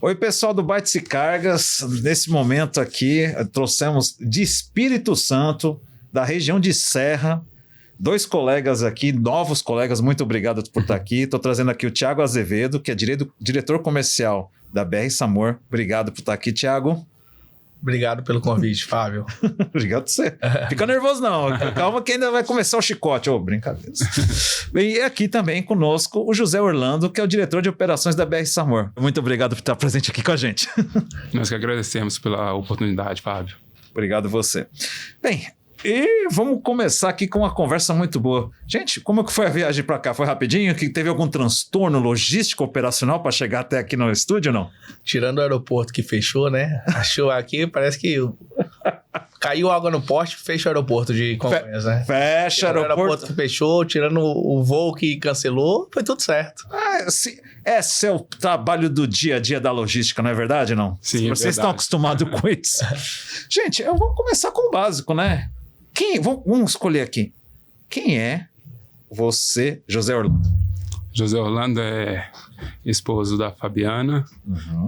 Oi, pessoal do Bytes e Cargas. Nesse momento aqui, trouxemos de Espírito Santo, da região de Serra, 2 colegas aqui, novos colegas. Muito obrigado por estar aqui. Estou trazendo aqui o Thiago Azevedo, que é diretor comercial da BR Samor. Obrigado por estar aqui, Thiago. Obrigado pelo convite, Fábio. Obrigado por você. Fica nervoso não, calma que ainda vai começar o chicote. Ô, brincadeira. E aqui também conosco o José Orlando, que é o diretor de operações da BR Samor. Muito obrigado por estar presente aqui com a gente. Nós que agradecemos pela oportunidade, Fábio. Obrigado você. Bem, e vamos começar aqui com uma conversa muito boa. Gente, como que foi a viagem para cá? Foi rapidinho? Que teve algum transtorno logístico operacional para chegar até aqui no estúdio ou não? Tirando o aeroporto que fechou, né? Achou aqui, parece que caiu água no poste, fecha o aeroporto de Congonhas, né? Fecha o aeroporto que fechou, tirando o voo que cancelou, foi tudo certo. Esse é o trabalho do dia a dia da logística, não é verdade, não? Sim, Vocês estão acostumados com isso. Gente, vamos começar com o básico, né? Vamos escolher aqui. Quem é você, José Orlando? José Orlando é esposo da Fabiana,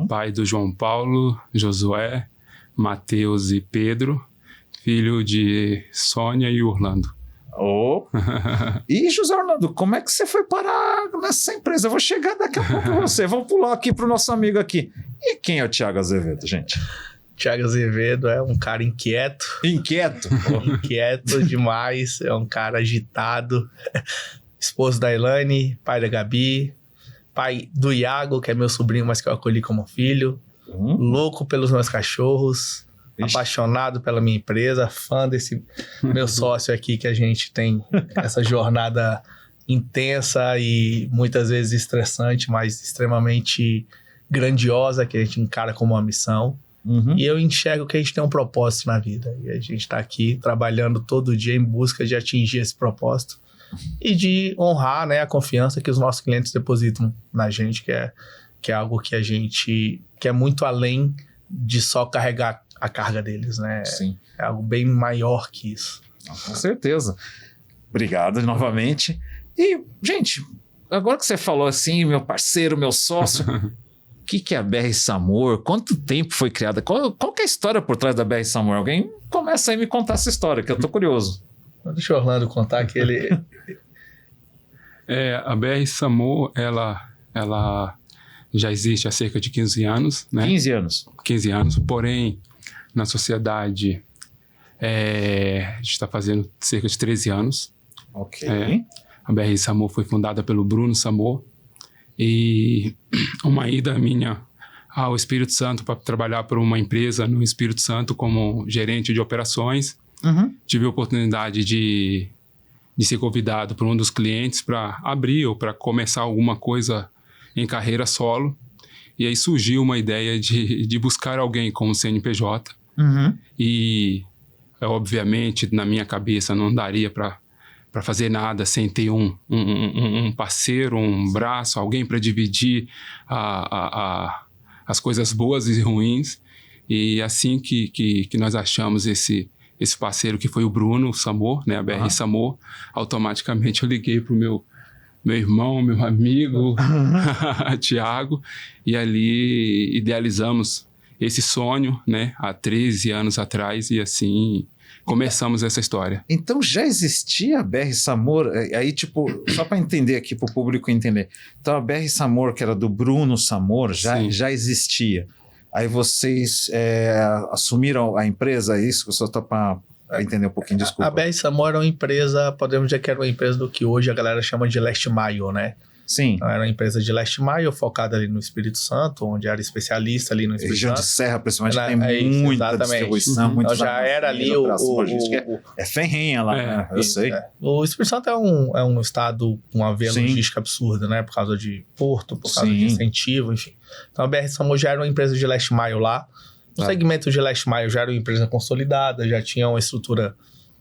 pai do João Paulo, Josué, Mateus e Pedro, filho de Sônia e Orlando. Oh. E José Orlando, como é que você foi parar nessa empresa? Eu vou chegar daqui a pouco você. Vamos pular aqui pro nosso amigo aqui. E quem é o Thiago Azevedo, gente? Thiago Azevedo é um cara inquieto. Inquieto? Inquieto demais. É um cara agitado. Esposo da Elaine, pai da Gabi, pai do Iago, que é meu sobrinho, mas que eu acolhi como filho. Louco pelos meus cachorros. Ixi. Apaixonado pela minha empresa. Fã desse meu sócio aqui, que a gente tem essa jornada intensa e muitas vezes estressante, mas extremamente grandiosa, que a gente encara como uma missão. E eu enxergo que a gente tem um propósito na vida. E a gente está aqui trabalhando todo dia em busca de atingir esse propósito e de honrar, né, a confiança que os nossos clientes depositam na gente, que é algo que a gente que é muito além de só carregar a carga deles, né? Sim. É algo bem maior que isso. Com certeza. Obrigado novamente. E, gente, agora que você falou assim, meu parceiro, meu sócio... O que é a BR Samor? Quanto tempo foi criada? Qual que é a história por trás da BR Samor? Alguém começa aí a me contar essa história, que eu tô curioso. Deixa o Orlando contar que ele... A BR Samor, ela já existe há cerca de 15 anos, né? 15 anos. 15 anos, porém, na sociedade, a gente está fazendo cerca de 13 anos. Ok. A BR Samor foi fundada pelo Bruno Samor. E uma ida minha ao Espírito Santo para trabalhar por uma empresa no Espírito Santo como gerente de operações. Tive a oportunidade de ser convidado por um dos clientes para abrir ou para começar alguma coisa em carreira solo. E aí surgiu uma ideia de buscar alguém como CNPJ. E, obviamente, na minha cabeça não daria para fazer nada sem ter um parceiro, um braço, alguém para dividir as coisas boas e ruins. E assim que nós achamos esse parceiro, que foi o Bruno Samor, né, a BR Samor, automaticamente eu liguei para o meu irmão, meu amigo, Thiago, e ali idealizamos esse sonho, né, há 13 anos atrás, e assim... começamos essa história. Então já existia a BR Samor, aí tipo, só para entender aqui, para o público entender. Então a BR Samor, que era do Bruno Samor, já existia. Aí vocês assumiram a empresa, isso? Só para entender um pouquinho, desculpa. A BR Samor era uma empresa, podemos dizer que era uma empresa do que hoje a galera chama de last mile, né? Sim. Era uma empresa de last mile, focada ali no Espírito Santo, onde era especialista ali no Espírito Santo. Região de Serra, principalmente, tem muita distribuição, então já era ali é ferrenha lá, né? Eu sei. O Espírito Santo é um estado com uma veia logística absurda, né? Por causa de porto, por causa de incentivo, enfim. Então a BR Samor já era uma empresa de last mile lá. O segmento de last mile já era uma empresa consolidada, já tinha uma estrutura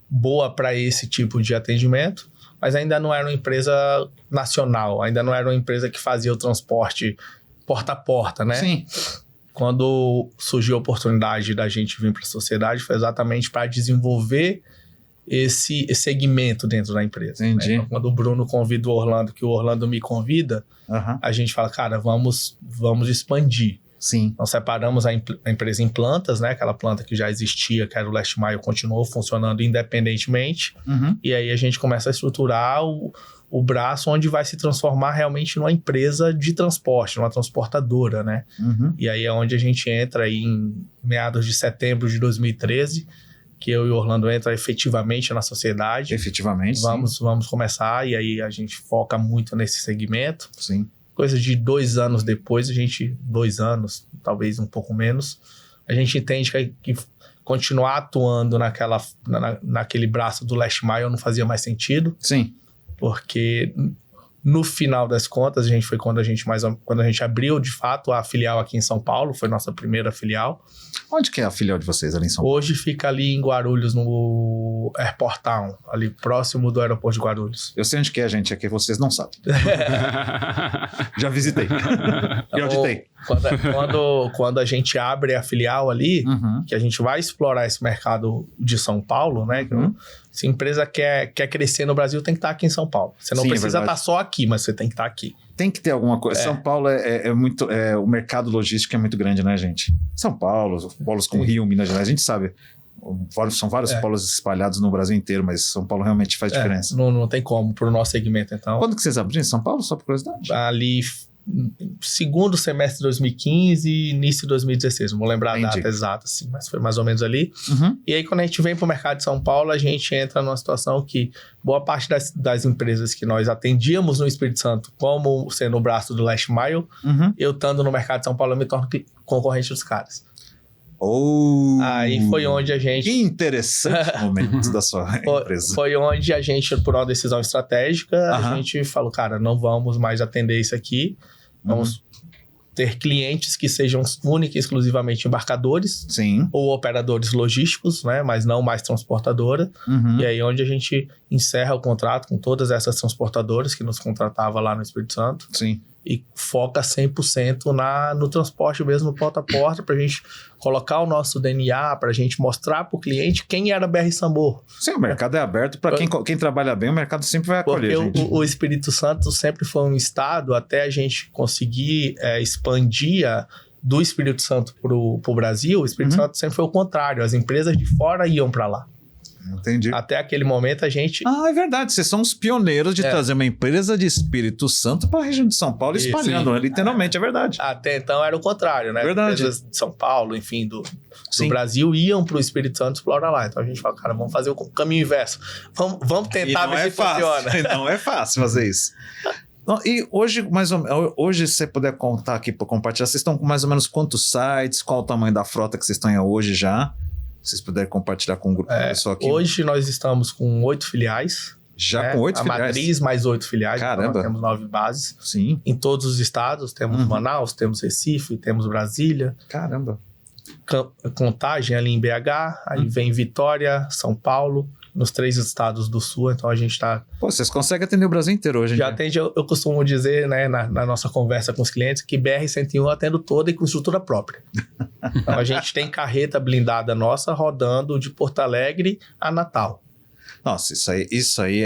boa para esse tipo de atendimento, mas ainda não era uma empresa nacional, ainda não era uma empresa que fazia o transporte porta a porta, né? Sim. Quando surgiu a oportunidade da gente vir para a sociedade, foi exatamente para desenvolver esse segmento dentro da empresa. Entendi. Né? Então, quando o Bruno convida o Orlando, que o Orlando me convida, a gente fala, cara, vamos expandir. Sim. Nós separamos a empresa em plantas, né? Aquela planta que já existia, que era o Last Mile, continuou funcionando independentemente. E aí a gente começa a estruturar o braço onde vai se transformar realmente numa empresa de transporte, numa transportadora, né? E aí é onde a gente entra aí em meados de setembro de 2013, que eu e o Orlando entra efetivamente na sociedade. Efetivamente, vamos começar, e aí a gente foca muito nesse segmento. Sim. Coisa de 2 anos depois, 2 anos, talvez um pouco menos, a gente entende que continuar atuando naquele braço do Last Mile não fazia mais sentido. Sim. Porque no final das contas, foi quando a gente abriu de fato a filial aqui em São Paulo, foi nossa primeira filial. Onde que é a filial de vocês ali em São Paulo? Hoje fica ali em Guarulhos, no Airport Town, ali próximo do aeroporto de Guarulhos. Eu sei onde que é, gente, é que vocês não sabem. Já visitei. E auditei. Quando a gente abre a filial ali, que a gente vai explorar esse mercado de São Paulo, né? Se a empresa quer crescer no Brasil, tem que estar aqui em São Paulo. Você não precisa estar só aqui, mas você tem que estar aqui. Tem que ter alguma coisa. São Paulo é muito... o mercado logístico é muito grande, né, gente? São Paulo, polos como Rio, Minas Gerais, a gente sabe. São vários polos espalhados no Brasil inteiro, mas São Paulo realmente faz diferença. Não tem como, pro nosso segmento, então. Quando que vocês abriram em São Paulo, só por curiosidade? Ali, segundo semestre de 2015 e início de 2016. Não vou lembrar a data exata, assim, mas foi mais ou menos ali. E aí, quando a gente vem pro mercado de São Paulo, a gente entra numa situação que boa parte das empresas que nós atendíamos no Espírito Santo, como sendo o braço do Last Mile, eu estando no mercado de São Paulo, eu me torno concorrente dos caras. Aí foi onde a gente... Que interessante momento da sua empresa. Foi onde a gente, por uma decisão estratégica, a gente falou, cara, não vamos mais atender isso aqui. Vamos ter clientes que sejam única e exclusivamente embarcadores. Sim. Ou operadores logísticos, né? Mas não mais transportadora. E aí onde a gente encerra o contrato com todas essas transportadoras que nos contratavam lá no Espírito Santo. Sim. E foca 100% no transporte mesmo, porta a porta, para a gente colocar o nosso DNA, para a gente mostrar para o cliente quem era BR Sambor. Sim, o mercado é aberto para quem trabalha bem, o mercado sempre vai acolher. Porque o Espírito Santo sempre foi um estado, até a gente conseguir expandir do Espírito Santo para o Brasil, o Espírito Santo sempre foi o contrário, as empresas de fora iam para lá. Entendi. Até aquele momento a gente... é verdade. Vocês são os pioneiros de trazer uma empresa de Espírito Santo para a região de São Paulo, espalhando, literalmente, é verdade. Até então era o contrário, né? Verdade. Empresas de São Paulo, enfim, do Brasil iam para o Espírito Santo explorar lá. Então a gente fala, cara, vamos fazer o caminho inverso. Vamos tentar ver se funciona. Não é fácil fazer isso. E hoje, hoje, se você puder contar aqui para compartilhar, vocês estão com mais ou menos quantos sites? Qual o tamanho da frota que vocês estão hoje já? Se vocês puderem compartilhar com o grupo pessoal aqui. Hoje nós estamos com 8 filiais. Já com 8 filiais? A matriz mais 8 filiais. Caramba. Então nós temos 9 bases. Sim. Em todos os estados. Temos Manaus, temos Recife, temos Brasília. Caramba. Contagem ali em BH. Aí vem Vitória, São Paulo. Nos 3 estados do sul, então a gente está... Pô, vocês conseguem atender o Brasil inteiro hoje, já atende, eu costumo dizer, né, na nossa conversa com os clientes, que BR-101 eu atendo toda e com estrutura própria. Então a gente tem carreta blindada nossa rodando de Porto Alegre a Natal. Nossa, isso aí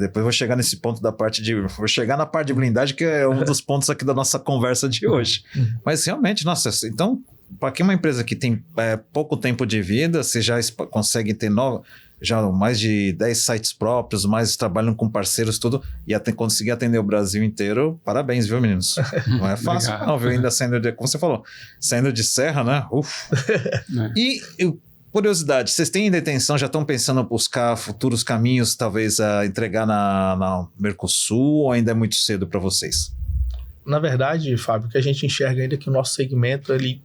depois eu vou chegar nesse ponto da parte de... Vou chegar na parte de blindagem, que é um dos pontos aqui da nossa conversa de hoje. Mas realmente, nossa, então, para que uma empresa que tem pouco tempo de vida, você já consegue ter já mais de 10 sites próprios, mais trabalham com parceiros, tudo, e até conseguir atender o Brasil inteiro, parabéns, viu, meninos? Não é fácil, não, viu? Ainda saindo como você falou, saindo de serra, né? E curiosidade, vocês têm intenção, já estão pensando em buscar futuros caminhos, talvez a entregar na Mercosul, ou ainda é muito cedo para vocês? Na verdade, Fábio, o que a gente enxerga ainda é que o nosso segmento, ele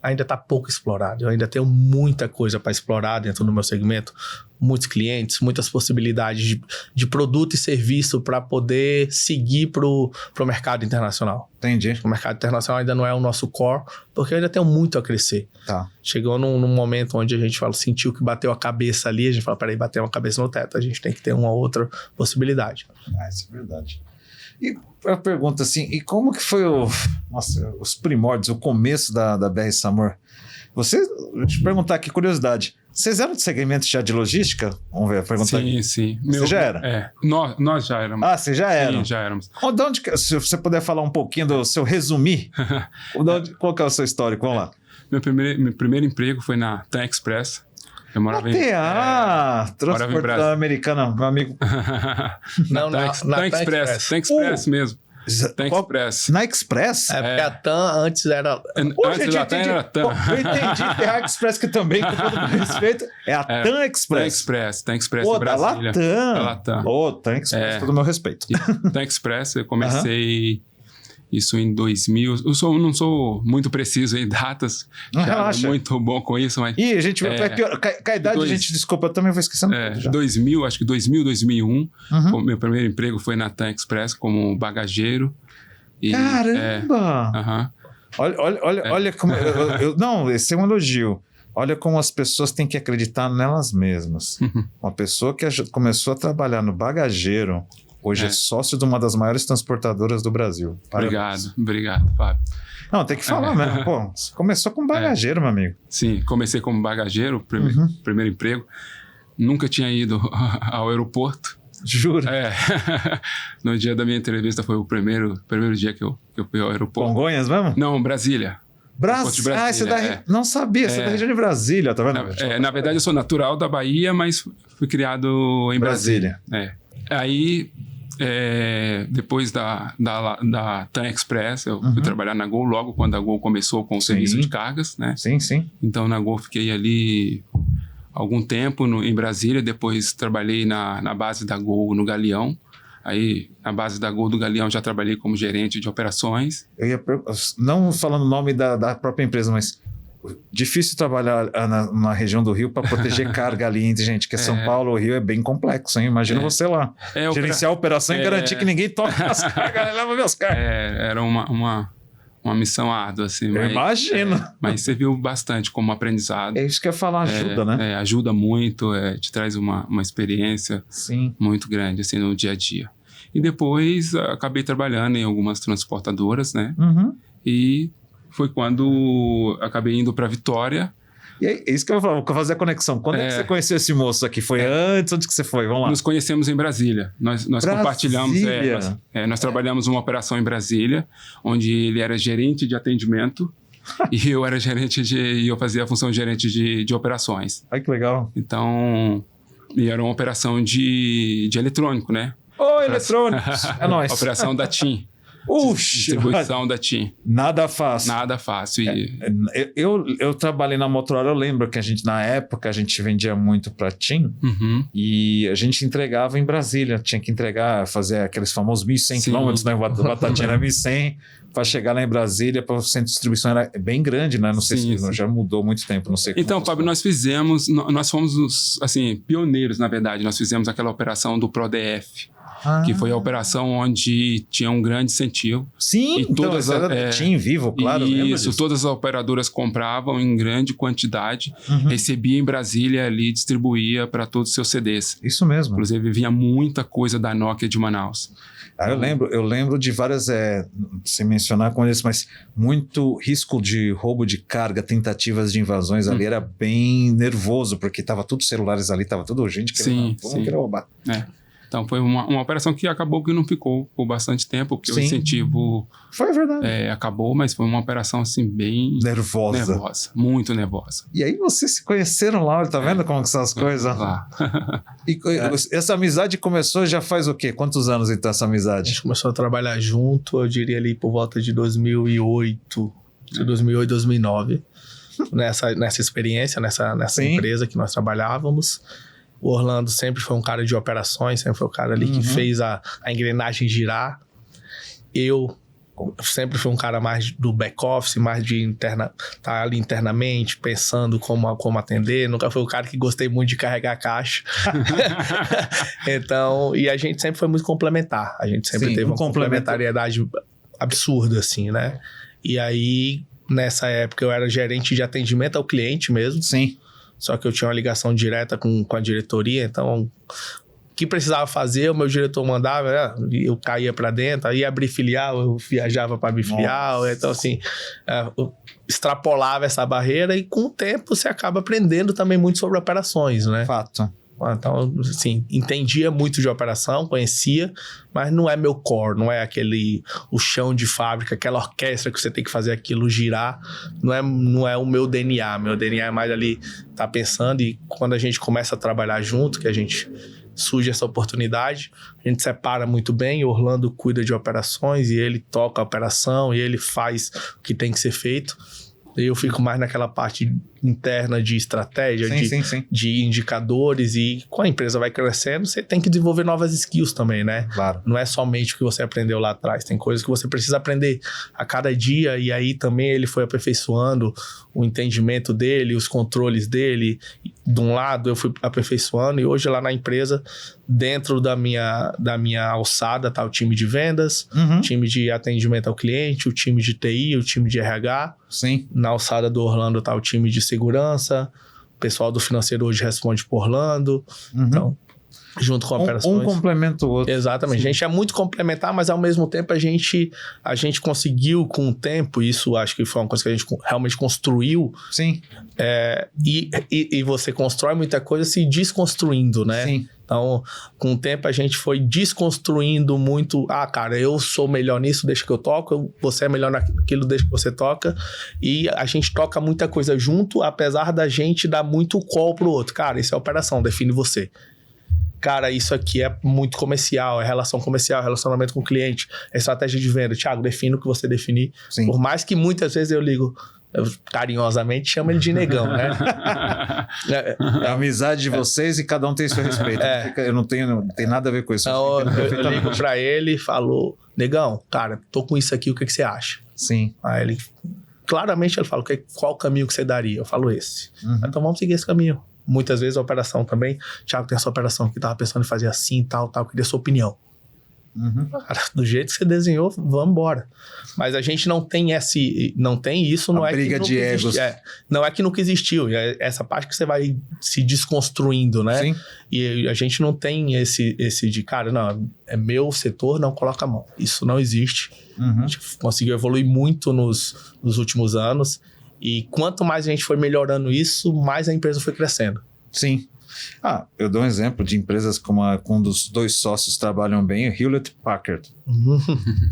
ainda está pouco explorado. Eu ainda tenho muita coisa para explorar dentro do meu segmento, muitos clientes, muitas possibilidades de produto e serviço para poder seguir para o mercado internacional. Entendi. O mercado internacional ainda não é o nosso core, porque eu ainda tenho muito a crescer. Tá. Chegou num momento onde a gente sentiu que bateu a cabeça ali, a gente fala, peraí, bateu uma cabeça no teto, a gente tem que ter uma outra possibilidade. Isso é verdade. E a pergunta assim, e como que foi os primórdios, o começo da BR Sambor? Deixa eu te perguntar aqui, curiosidade, Vocês eram de segmento já de logística? Vamos ver, perguntar. Sim. Você já era? É, nós já éramos. Ah, vocês já eram? Sim, já éramos. De onde, se você puder falar um pouquinho do seu resumir, qual que é o seu histórico? Vamos lá. Meu primeiro emprego foi na TAM Express. Eu morava Transportadora Americana, meu amigo. Não, na TAM Express. TAM Express mesmo. TAM Express. Na Express? É porque a TAM antes era... Antes da TAM era TAM. Eu entendi, tem a Express que também, com todo respeito, é a TAM Express. TAM Express em Brasília. Da Latam. TAM Express, todo o meu respeito. TAM Express, eu comecei... Isso em 2000. Não sou muito preciso em datas. Relaxa. Muito bom com isso, mas... Ih, a gente vai pior. Com a idade, a gente, desculpa, eu também vou esquecendo tudo já. 2000, acho que 2001. Meu primeiro emprego foi na TAM Express como bagageiro. Caramba! Olha como... não, esse é um elogio. Olha como as pessoas têm que acreditar nelas mesmas. Uma pessoa que começou a trabalhar no bagageiro... Hoje é sócio de uma das maiores transportadoras do Brasil. Obrigado, Fábio. Não, tem que falar mesmo. Pô, você começou como bagageiro, meu amigo. Sim, comecei como bagageiro, primeiro emprego. Nunca tinha ido ao aeroporto. Juro? No dia da minha entrevista foi o primeiro dia que eu fui ao aeroporto. Congonhas mesmo? Não, Brasília. Brasília. Você não sabia, você é da região de Brasília, tá vendo? Na verdade, eu sou natural da Bahia, mas fui criado em Brasília. Aí... depois da TAM Express, eu fui trabalhar na Gol logo quando a Gol começou com o serviço de cargas, né? Sim. Então, na Gol fiquei ali algum tempo em Brasília, depois trabalhei na base da Gol no Galeão. Aí, na base da Gol do Galeão, já trabalhei como gerente de operações. Não falando o nome da própria empresa, mas... Difícil trabalhar na região do Rio para proteger carga ali, gente, que São Paulo ou Rio é bem complexo, hein? Imagina você lá. Gerenciar a operação e garantir que ninguém toque as cargas, leva meus carros. Era uma missão árdua, assim. Eu imagino. Mas serviu bastante como aprendizado. É isso que eu ia falar, ajuda, né? Ajuda muito, te traz uma experiência muito grande, assim, no dia a dia. E depois acabei trabalhando em algumas transportadoras, né? E... foi quando acabei indo para Vitória. E é isso que eu vou fazer a conexão. Quando é que você conheceu esse moço aqui? Foi antes? Onde que você foi? Vamos lá. Nos conhecemos em Brasília. Nós compartilhamos... nós trabalhamos uma operação em Brasília, onde ele era gerente de atendimento e eu era e eu fazia a função de gerente de operações. Ai, que legal. Então, e era uma operação de eletrônico, né? Eletrônicos. É nóis. Operação da TIM. Distribuição da TIM. Nada fácil. Nada fácil. Eu trabalhei na Motorola, eu lembro que na época a gente vendia muito para TIM e a gente entregava em Brasília. Tinha que entregar, fazer aqueles famosos 1.100 quilômetros, né? Batatinha era 1.100 para chegar lá em Brasília, para o centro de distribuição era bem grande, né? Não sei se já mudou muito tempo, não sei. Então, Fábio, nós fomos assim, pioneiros, na verdade. Nós fizemos aquela operação do ProDF. Que foi a operação onde tinha um grande incentivo. Sim, e todas tinha em Vivo, claro. Isso, todas as operadoras compravam em grande quantidade, recebia em Brasília ali, distribuía para todos os seus CDs. Isso mesmo. Inclusive, vinha muita coisa da Nokia de Manaus. Eu lembro de várias, sem mencionar com eles, mas muito risco de roubo de carga, tentativas de invasões ali, era bem nervoso, porque tava tudo celulares ali, tava tudo gente querendo roubar. Então, foi uma operação que acabou que não ficou por bastante tempo, porque o incentivo... Foi verdade. Acabou, mas foi uma operação, assim, bem... Nervosa. Muito nervosa. E aí vocês se conheceram lá, tá vendo como que são as coisas? Lá. E essa amizade começou já faz o quê? Quantos anos, então, essa amizade? A gente começou a trabalhar junto, eu diria ali por volta de 2008, 2009. Nessa experiência, nessa empresa que nós trabalhávamos. O Orlando sempre foi um cara de operações, sempre foi o cara ali que fez a engrenagem girar. Eu sempre fui um cara mais do back-office, mais de tá ali internamente, pensando como atender. Nunca fui o cara que gostei muito de carregar caixa. Então, e a gente sempre foi muito complementar. A gente sempre teve uma complementariedade absurda, assim, né? E aí, nessa época, eu era gerente de atendimento ao cliente mesmo. Sim. Só que eu tinha uma ligação direta com a diretoria, então que precisava fazer, o meu diretor mandava, eu caía para dentro, aí abrir filial, eu viajava para abrir filial. Então, assim, eu extrapolava essa barreira e com o tempo você acaba aprendendo também muito sobre operações, né? Fato. Então, assim, entendia muito de operação, conhecia, mas não é meu core, não é o chão de fábrica, aquela orquestra que você tem que fazer aquilo girar, não é o meu DNA. Meu DNA é mais ali, tá pensando, e quando a gente começa a trabalhar junto, que a gente surge essa oportunidade, a gente separa muito bem, o Orlando cuida de operações e ele toca a operação e ele faz o que tem que ser feito. Eu fico mais naquela parte interna de estratégia, de indicadores, e com a empresa vai crescendo, você tem que desenvolver novas skills também, né? Claro. Não é somente o que você aprendeu lá atrás, tem coisas que você precisa aprender a cada dia, e aí também ele foi aperfeiçoando o entendimento dele, os controles dele. De um lado eu fui aperfeiçoando, e hoje lá na empresa, dentro da minha alçada, tá o time de vendas, time de atendimento ao cliente, o time de TI, o time de RH. Sim. Na alçada do Orlando tá o time de segurança, o pessoal do financeiro hoje responde por Orlando. Então, junto com operações. Um complementa o outro. Exatamente. Sim. A gente é muito complementar, mas ao mesmo tempo a gente conseguiu com o tempo, isso acho que foi uma coisa que a gente realmente construiu. Sim. E você constrói muita coisa se desconstruindo, né? Sim. Então, com o tempo a gente foi desconstruindo muito. Cara, eu sou melhor nisso, deixa que eu toco. Você é melhor naquilo, deixa que você toca. E a gente toca muita coisa junto, apesar da gente dar muito call pro outro. Cara, isso é operação, define você. Cara, isso aqui é muito comercial, é relação comercial, relacionamento com o cliente, é estratégia de venda. Thiago, define o que você definir. Sim. Por mais que muitas vezes eu carinhosamente chamo ele de negão, né? É a amizade de vocês e cada um tem seu respeito. Eu não tenho nada a ver com isso. Então, eu ligo pra ele e falo, negão, cara, tô com isso aqui, o que você acha? Sim. Aí ele, claramente ele fala, qual caminho que você daria? Eu falo esse. Então vamos seguir esse caminho. Muitas vezes a operação também, Thiago, tem essa operação que tava pensando em fazer assim, tal, queria sua opinião. Cara, do jeito que você desenhou, vamos embora. Mas a gente não tem isso, não é briga que de egos. Não é que nunca existiu. É essa parte que você vai se desconstruindo, né? Sim. E a gente não tem esse de, cara, não, é meu setor, não coloca a mão. Isso não existe. A gente conseguiu evoluir muito nos últimos anos. E quanto mais a gente foi melhorando isso, mais a empresa foi crescendo. Sim. Eu dou um exemplo de empresas como um dos dois sócios trabalham bem, o Hewlett-Packard.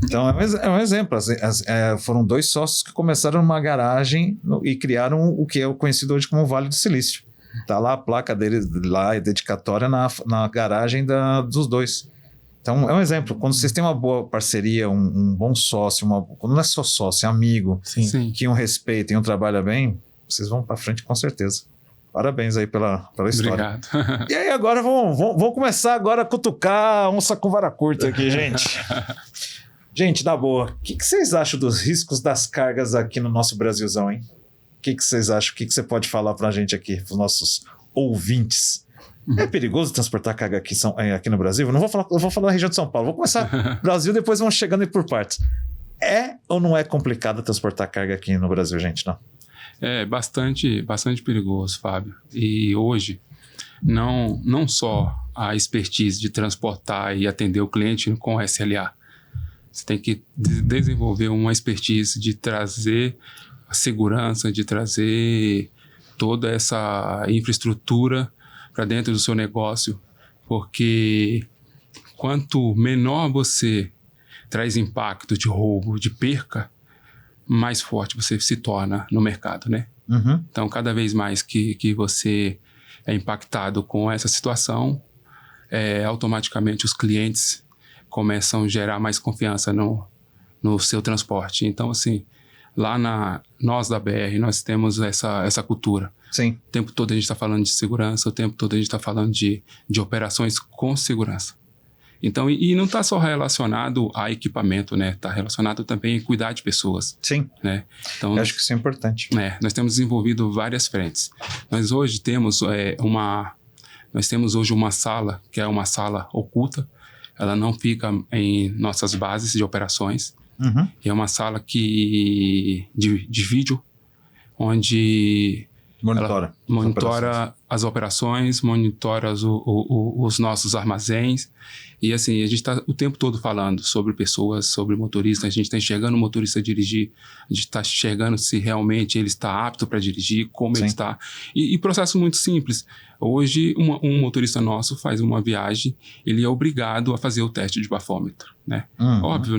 Então, é um exemplo. Foram dois sócios que começaram numa garagem e criaram o que é conhecido hoje como Vale do Silício. Tá lá a placa deles, lá é dedicatória na garagem dos dois. Então, é um exemplo. Quando vocês têm uma boa parceria, um bom sócio, quando não é só sócio, é amigo, Sim. que um respeita e um trabalha bem, vocês vão para frente com certeza. Parabéns aí pela história. Obrigado. E aí agora vamos começar agora a cutucar a onça com vara curta aqui, gente. Gente, na boa, o que vocês acham dos riscos das cargas aqui no nosso Brasilzão, hein? O que vocês acham? O que você pode falar pra gente aqui, pros nossos ouvintes? É perigoso transportar carga aqui no Brasil? Eu vou falar da região de São Paulo. Vou começar Brasil, depois vamos chegando aí por partes. É ou não é complicado transportar carga aqui no Brasil, gente? Não. É bastante perigoso, Fábio. E hoje, não só a expertise de transportar e atender o cliente com SLA. Você tem que desenvolver uma expertise de trazer a segurança, de trazer toda essa infraestrutura para dentro do seu negócio, porque quanto menor você traz impacto de roubo, de perca, mais forte você se torna no mercado, né? Então, cada vez mais que você é impactado com essa situação, automaticamente os clientes começam a gerar mais confiança no seu transporte. Então, assim, lá nós da BR, nós temos essa cultura. Sim. O tempo todo a gente está falando de segurança, o tempo todo a gente está falando de operações com segurança. Então, e não está só relacionado a equipamento, né? Está relacionado também a cuidar de pessoas. Sim. Né? Então, eu acho que isso é importante. Nós temos desenvolvido várias frentes. Nós hoje temos uma sala, que é uma sala oculta. Ela não fica em nossas bases de operações. É uma sala de vídeo, onde... Monitora. monitora as operações, monitora os nossos armazéns. E assim, a gente está o tempo todo falando sobre pessoas, sobre motoristas. A gente está enxergando o motorista dirigir, a gente está enxergando se realmente ele está apto para dirigir, como ele está. E processo muito simples. Hoje, um motorista nosso faz uma viagem, ele é obrigado a fazer o teste de bafômetro, né? Óbvio,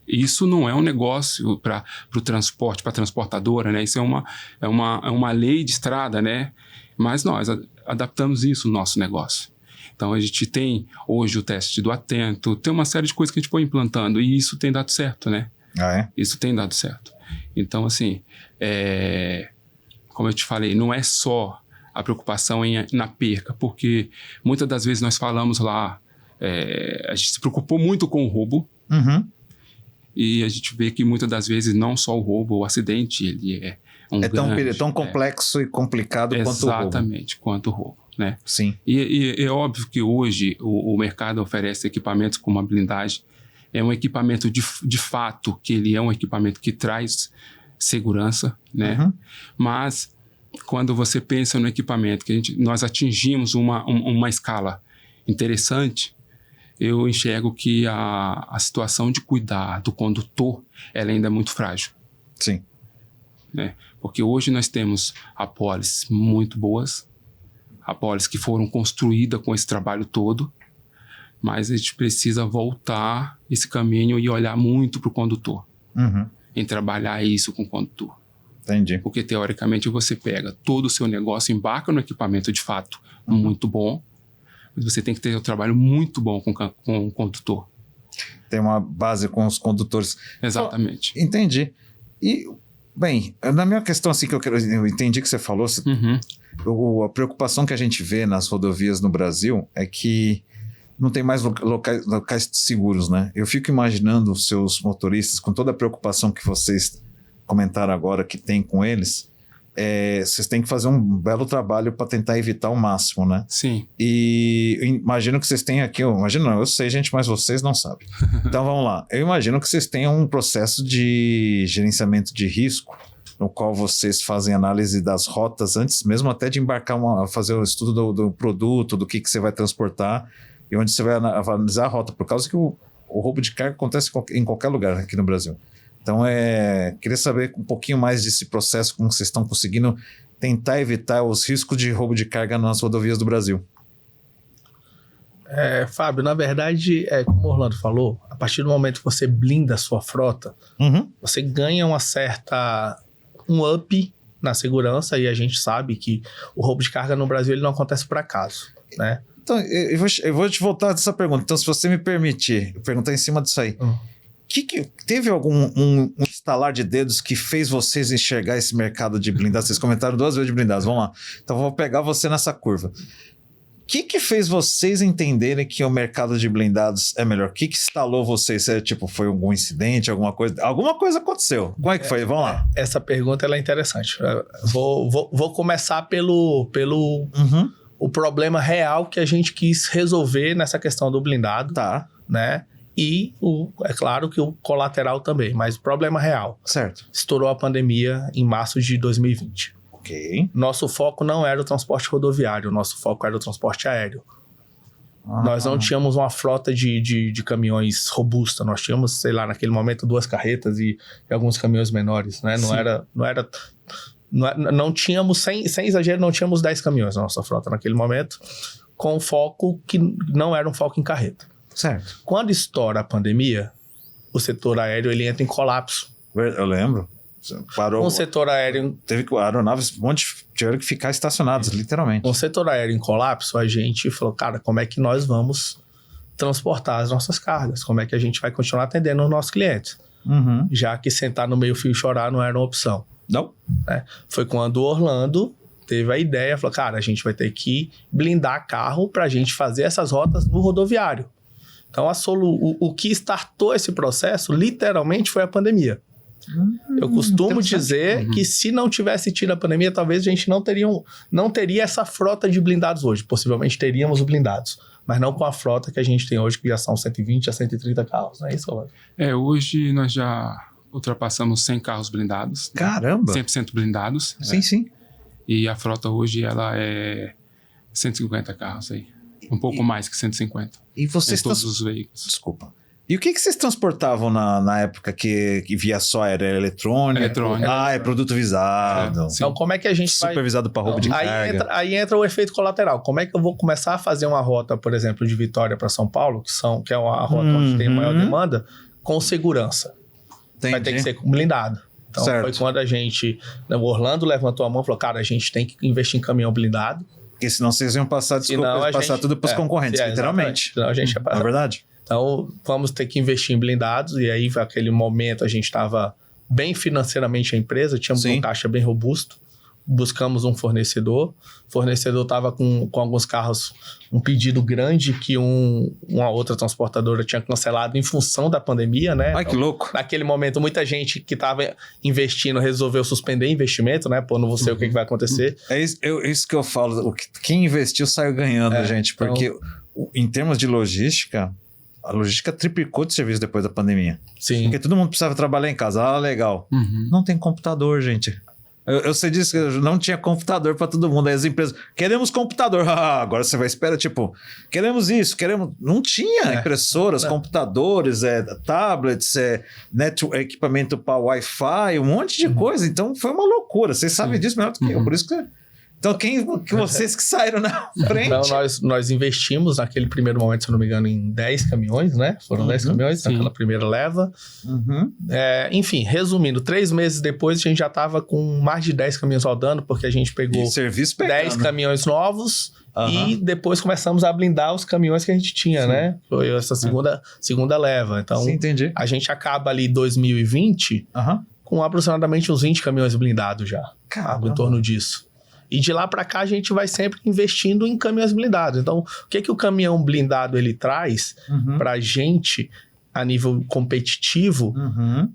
isso não é um negócio para o transporte, para a transportadora, né? Isso é uma lei de estrada, né? Mas nós adaptamos isso no nosso negócio. Então, a gente tem hoje o teste do atento, tem uma série de coisas que a gente foi implantando e isso tem dado certo, né? Isso tem dado certo. Então, assim, como eu te falei, não é só a preocupação na perca, porque muitas das vezes nós falamos lá, a gente se preocupou muito com o roubo, e a gente vê que muitas das vezes não só o roubo, o acidente, ele é tão complexo e complicado quanto o roubo. Exatamente, quanto o roubo, né? Sim. E é óbvio que hoje o mercado oferece equipamentos como a blindagem, é um equipamento de fato, que ele é um equipamento que traz segurança, né? Mas quando você pensa no equipamento, que nós atingimos uma escala interessante, eu enxergo que a situação de cuidar do condutor, ela ainda é muito frágil. Sim. Né? Porque hoje nós temos apólices muito boas, apólices que foram construídas com esse trabalho todo, mas a gente precisa voltar esse caminho e olhar muito para o condutor, em trabalhar isso com o condutor. Entendi. Porque, teoricamente, você pega todo o seu negócio, embarca no equipamento de fato muito bom, mas você tem que ter um trabalho muito bom com o condutor. Tem uma base com os condutores. Exatamente. Entendi. E, bem, na minha questão, assim, eu entendi que você falou, a preocupação que a gente vê nas rodovias no Brasil é que não tem mais locais seguros, né? Eu fico imaginando os seus motoristas, com toda a preocupação que vocês comentaram agora que tem com eles, vocês têm que fazer um belo trabalho para tentar evitar o máximo, né? Sim. E eu imagino que vocês tenham aqui, eu sei, gente, mas vocês não sabem. Então vamos lá. Eu imagino que vocês tenham um processo de gerenciamento de risco, no qual vocês fazem análise das rotas antes mesmo até de embarcar, fazer o estudo do produto, do que você vai transportar e onde você vai analisar a rota, por causa que o roubo de carga acontece em qualquer lugar aqui no Brasil. Então, queria saber um pouquinho mais desse processo, como vocês estão conseguindo tentar evitar os riscos de roubo de carga nas rodovias do Brasil. Fábio, na verdade, como o Orlando falou, a partir do momento que você blinda a sua frota, você ganha um up na segurança, e a gente sabe que o roubo de carga no Brasil ele não acontece por acaso, né? Então, eu vou te voltar dessa pergunta. Então, se você me permitir, perguntar em cima disso aí. Teve algum estalar de dedos que fez vocês enxergar esse mercado de blindados? Vocês comentaram 2 vezes de blindados, vamos lá. Então vou pegar você nessa curva. O que fez vocês entenderem que o mercado de blindados é melhor? O que instalou vocês? Foi algum incidente, alguma coisa? Alguma coisa aconteceu. Como é que foi? Vamos lá. Essa pergunta ela é interessante. Vou começar pelo o problema real que a gente quis resolver nessa questão do blindado. Tá. Né? E é claro que o colateral também, mas o problema real. Certo. Estourou a pandemia em março de 2020. Ok. Nosso foco não era o transporte rodoviário, nosso foco era o transporte aéreo. Nós não tínhamos uma frota de caminhões robusta, nós tínhamos, sei lá, naquele momento 2 carretas e alguns caminhões menores, né? Não tínhamos, sem exagero, não tínhamos 10 caminhões na nossa frota naquele momento, com foco que não era um foco em carreta. Certo. Quando estoura a pandemia, o setor aéreo ele entra em colapso. Eu lembro. Parou. O setor aéreo... Teve que aeronaves, tiveram que ficar estacionadas, literalmente. Com o setor aéreo em colapso, a gente falou, cara, como é que nós vamos transportar as nossas cargas? Como é que a gente vai continuar atendendo os nossos clientes? Já que sentar no meio fio e chorar não era uma opção. Não. Foi quando o Orlando teve a ideia, falou, cara, a gente vai ter que blindar carro pra gente fazer essas rotas no rodoviário. Então, o que startou esse processo, literalmente, foi a pandemia. Eu costumo dizer que se não tivesse tido a pandemia, talvez a gente não teria essa frota de blindados hoje. Possivelmente teríamos os blindados, mas não com a frota que a gente tem hoje, que já são 120 a 130 carros, não é isso, Orlando? Hoje nós já ultrapassamos 100 carros blindados. Caramba! 100% blindados. Sim, sim. E a frota hoje, ela é 150 carros aí. Um pouco mais que 150. E vocês em todos os veículos. Desculpa. E o que vocês transportavam na época que via só era eletrônica? Eletrônica. É produto visado. Então, como é que a gente vai... Supervisado para roubo de carga. Aí entra o efeito colateral. Como é que eu vou começar a fazer uma rota, por exemplo, de Vitória para São Paulo, que é uma rota onde tem maior demanda, com segurança? Entendi. Vai ter que ser blindado. Então, foi quando a gente... O Orlando levantou a mão e falou, cara, a gente tem que investir em caminhão blindado. Porque senão vocês iam passar, passar tudo para os concorrentes, literalmente. Senão a gente Não é verdade? Então, vamos ter que investir em blindados. E aí, naquele momento, a gente estava bem financeiramente a empresa, tínhamos um caixa bem robusto. Buscamos um fornecedor. O fornecedor estava com alguns carros, um pedido grande que uma outra transportadora tinha cancelado em função da pandemia, né? Ai, que louco. Naquele momento, muita gente que estava investindo resolveu suspender investimento, né? Pô, não sei o que vai acontecer. É isso que eu falo. Quem investiu saiu ganhando, gente. Porque em termos de logística, a logística triplicou de serviço depois da pandemia. Sim. Porque todo mundo precisava trabalhar em casa. Ah, legal. Não tem computador, gente. Eu sei disso, que não tinha computador para todo mundo. Aí as empresas, queremos computador. Agora você vai esperar, tipo, queremos isso, queremos... Não tinha impressoras, computadores, tablets, equipamento para Wi-Fi, um monte de coisa. Então foi uma loucura. Vocês sabem disso melhor do que eu. Por isso que... Então, vocês que saíram na frente? Então, nós investimos naquele primeiro momento, se não me engano, em 10 caminhões, né? Foram 10 caminhões naquela primeira leva. Enfim, resumindo, 3 meses depois, a gente já estava com mais de 10 caminhões rodando, porque a gente pegou 10 caminhões novos e depois começamos a blindar os caminhões que a gente tinha, né? Foi essa segunda leva. Então, entendi. A gente acaba ali 2020 com aproximadamente uns 20 caminhões blindados já. Algo em torno disso. E de lá para cá a gente vai sempre investindo em caminhões blindados. Então, o que o caminhão blindado ele traz para a gente a nível competitivo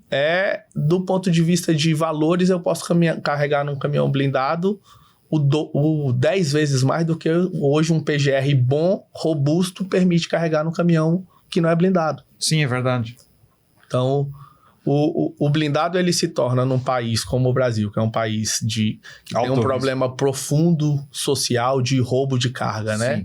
é, do ponto de vista de valores, eu posso carregar num caminhão blindado o 10 vezes mais do que hoje um PGR bom, robusto, permite carregar num caminhão que não é blindado. Sim, é verdade. Então... O blindado ele se torna num país como o Brasil, que é um país que tem um problema profundo social de roubo de carga, né?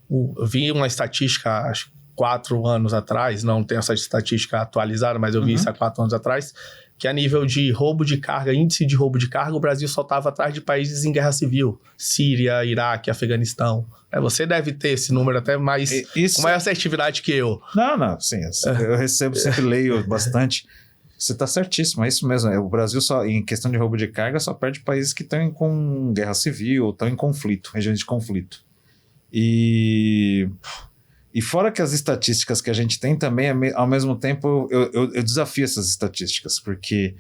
Eu vi uma estatística, acho que 4 anos atrás, não tenho essa estatística atualizada, mas eu vi isso há 4 anos atrás, que a nível de roubo de carga, índice de roubo de carga, o Brasil só estava atrás de países em guerra civil. Síria, Iraque, Afeganistão. Você deve ter esse número até mais com maior assertividade que eu. Não, sim. Eu recebo, sempre leio bastante. Você está certíssimo, é isso mesmo. O Brasil, só em questão de roubo de carga, só perde países que estão com guerra civil, estão em conflito, regiões de conflito. E fora que as estatísticas que a gente tem também, ao mesmo tempo, eu desafio essas estatísticas, porque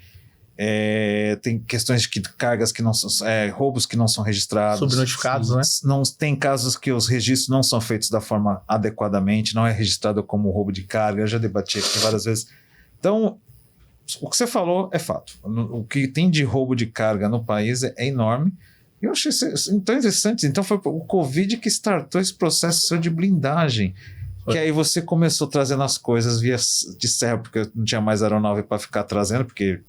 tem questões de cargas que não são... roubos que não são registrados. Subnotificados, né? Não, tem casos que os registros não são feitos da forma adequadamente, não é registrado como roubo de carga, eu já debati aqui várias vezes. Então, o que você falou é fato. O que tem de roubo de carga no país é enorme. Eu achei isso tão interessante. Então foi o Covid que startou esse processo de blindagem. Que aí você começou trazendo as coisas via de serra, porque não tinha mais aeronave para ficar trazendo, porque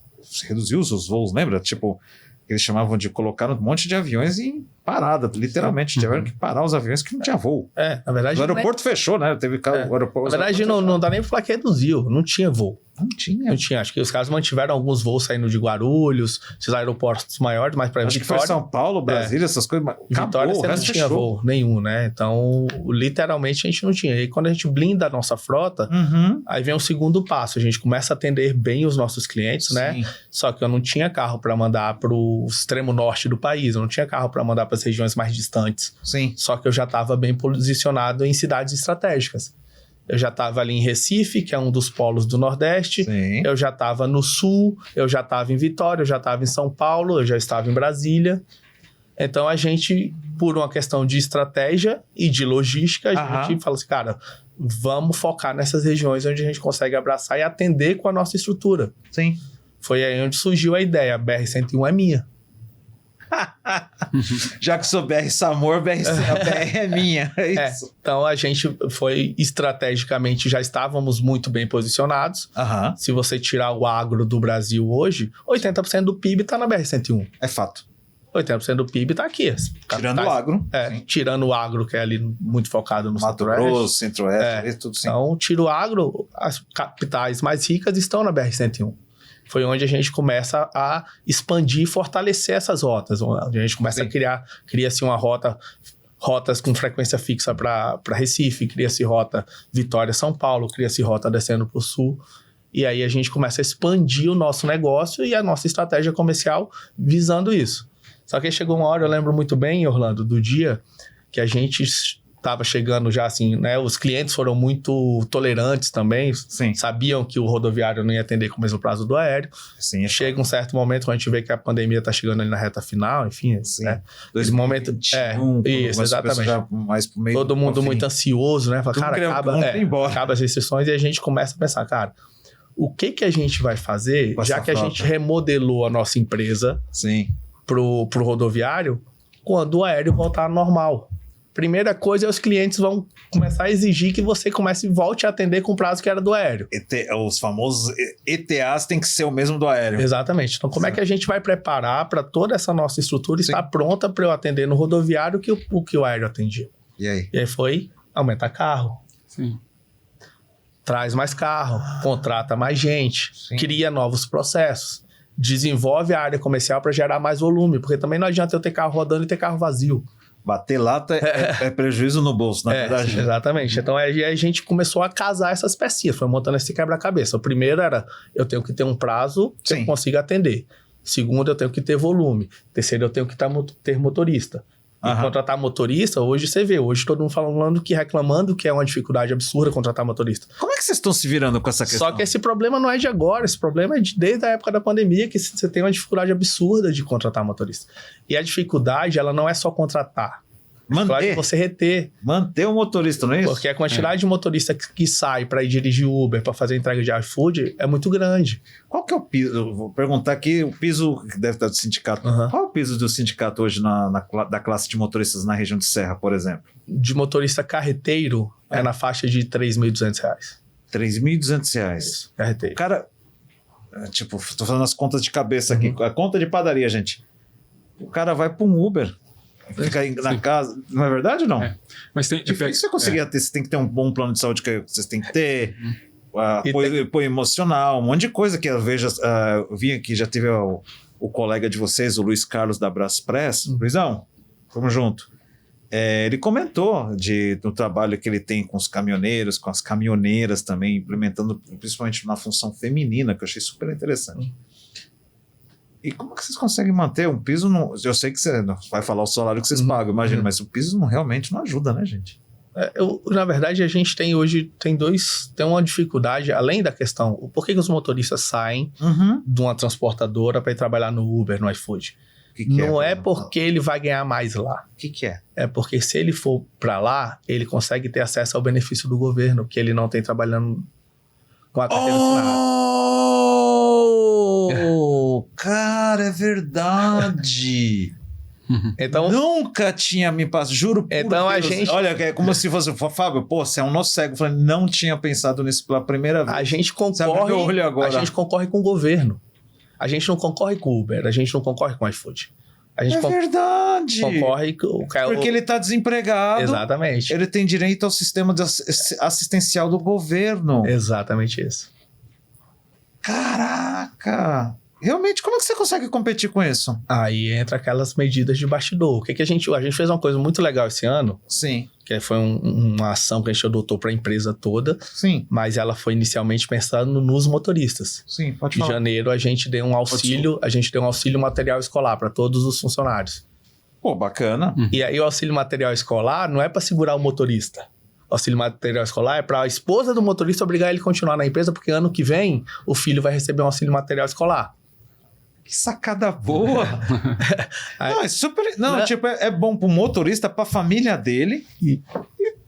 reduziu os voos, lembra? Tipo, eles chamavam de colocar um monte de aviões em parada, literalmente. Tiveram que parar os aviões que não tinha voo. Na verdade... O aeroporto fechou, né? Teve o aeroporto... Na verdade, não dá nem pra falar que reduziu. Não tinha voo. Não tinha. Acho que os caras mantiveram alguns voos saindo de Guarulhos, esses aeroportos maiores, mas para Vitória... Acho que foi São Paulo, Brasília, essas coisas. Mas Vitória você não tinha voo nenhum, né? Então, literalmente, a gente não tinha. E quando a gente blinda a nossa frota, aí vem o segundo passo. A gente começa a atender bem os nossos clientes, né? Só que eu não tinha carro para mandar para o extremo norte do país. Eu não tinha carro para mandar para as regiões mais distantes. Só que eu já estava bem posicionado em cidades estratégicas. Eu já estava ali em Recife, que é um dos polos do Nordeste. Eu já estava no Sul, eu já estava em Vitória, eu já estava em São Paulo, eu já estava em Brasília. Então, a gente, por uma questão de estratégia e de logística, a gente fala assim, cara, vamos focar nessas regiões onde a gente consegue abraçar e atender com a nossa estrutura. Foi aí onde surgiu a ideia. A BR-101 é minha. Já que sou BR Samor, a BR é minha. É isso. Então a gente foi estrategicamente, já estávamos muito bem posicionados. Se você tirar o agro do Brasil hoje, 80% do PIB está na BR-101. É fato. 80% do PIB tá aqui. Tirando o agro. Tirando o agro, que é ali muito focado no Mato Grosso, Centro-Oeste, tudo sim. Então, tira o agro, as capitais mais ricas estão na BR-101. Foi onde a gente começa a expandir e fortalecer essas rotas. Onde a gente começa a cria-se uma rotas com frequência fixa para Recife, cria-se rota Vitória-São Paulo, cria-se rota descendo para o sul. E aí a gente começa a expandir o nosso negócio e a nossa estratégia comercial visando isso. Só que aí chegou uma hora, eu lembro muito bem, Orlando, do dia que a gente estava chegando já assim, né? Os clientes foram muito tolerantes também, sabiam que o rodoviário não ia atender com o mesmo prazo do aéreo. Sim, chega um certo momento quando a gente vê que a pandemia está chegando ali na reta final, enfim, né? Esse momento, isso, exatamente. Mais pro meio todo mundo muito ansioso, né? Fala, cara, acaba as restrições e a gente começa a pensar, cara, o que a gente vai fazer, já que a gente remodelou a nossa empresa pro rodoviário, quando o aéreo voltar ao normal? Primeira coisa é os clientes vão começar a exigir que você volte a atender com o prazo que era do aéreo. Os famosos ETAs tem que ser o mesmo do aéreo. Exatamente. Então, como é que a gente vai preparar para toda essa nossa estrutura estar pronta para eu atender no rodoviário o que o aéreo atendia? E aí? E aí foi aumentar carro. Sim. Traz mais carro, contrata mais gente, cria novos processos, desenvolve a área comercial para gerar mais volume, porque também não adianta eu ter carro rodando e ter carro vazio. Bater lata é prejuízo no bolso, na verdade. Exatamente. Então, aí a gente começou a casar essas pecinhas, foi montando esse quebra-cabeça. O primeiro era, eu tenho que ter um prazo que eu consiga atender. Segundo, eu tenho que ter volume. Terceiro, eu tenho que ter motorista. E contratar motorista, hoje você vê, hoje todo mundo falando reclamando que é uma dificuldade absurda contratar motorista. Como é que vocês estão se virando com essa questão? Só que esse problema não é de agora, esse problema é desde a época da pandemia, que você tem uma dificuldade absurda de contratar motorista. E a dificuldade, ela não é só contratar. Manter. Você reter. Manter o motorista, não é isso? Porque a quantidade de motorista que sai para ir dirigir Uber, para fazer entrega de iFood, é muito grande. Qual que é o piso? Eu vou perguntar aqui, o piso que deve estar do sindicato. Qual é o piso do sindicato hoje da classe de motoristas na região de Serra, por exemplo? De motorista carreteiro, é na faixa de R$3.200. R$3.200. Carreteiro. O cara, tipo, tô fazendo as contas de cabeça aqui. A conta de padaria, gente. O cara vai para um Uber. Fica aí na casa, não é verdade ou não? Mas tem difícil você conseguir ter, você tem que ter um bom plano de saúde que vocês têm que ter, apoio emocional, um monte de coisa que eu vejo. Eu vi aqui, já teve o colega de vocês, o Luiz Carlos da Braspress. Luizão, vamos junto. Ele comentou do trabalho que ele tem com os caminhoneiros, com as caminhoneiras também, implementando principalmente na função feminina, que eu achei super interessante. E como que vocês conseguem manter um piso? Eu sei que você vai falar o salário que vocês pagam, imagino, mas o piso realmente não ajuda, né, gente? Na verdade, a gente tem hoje, tem uma dificuldade, além da questão, por que os motoristas saem de uma transportadora para ir trabalhar no Uber, no iFood? Não é porque ele vai ganhar mais lá. O que é? É porque se ele for para lá, ele consegue ter acesso ao benefício do governo, que ele não tem trabalhando com a carteira assinada. Cara, é verdade. Então, nunca tinha me passado, juro por então Deus. A gente... Olha, é como se fosse, Fábio, você é um nó cego. Eu falei, não tinha pensado nisso pela primeira vez. A gente concorre com o governo. A gente não concorre com o Uber, a gente não concorre com o iFood. Verdade. Concorre porque ele está desempregado. Exatamente. Ele tem direito ao sistema assistencial do governo. Exatamente isso. Caraca! Realmente, como é que você consegue competir com isso? Aí entra aquelas medidas de bastidor. O que a gente fez uma coisa muito legal esse ano. Sim. Que foi uma ação que a gente adotou para a empresa toda. Sim. Mas ela foi inicialmente pensando nos motoristas. Sim, pode falar. Em janeiro a gente deu um auxílio, material escolar para todos os funcionários. Pô, bacana. E aí o auxílio material escolar não é para segurar o motorista. O auxílio material escolar é para a esposa do motorista obrigar ele a continuar na empresa, porque ano que vem o filho vai receber um auxílio material escolar. Que sacada boa! Não, é super. Não, tipo, é bom pro motorista, pra família dele e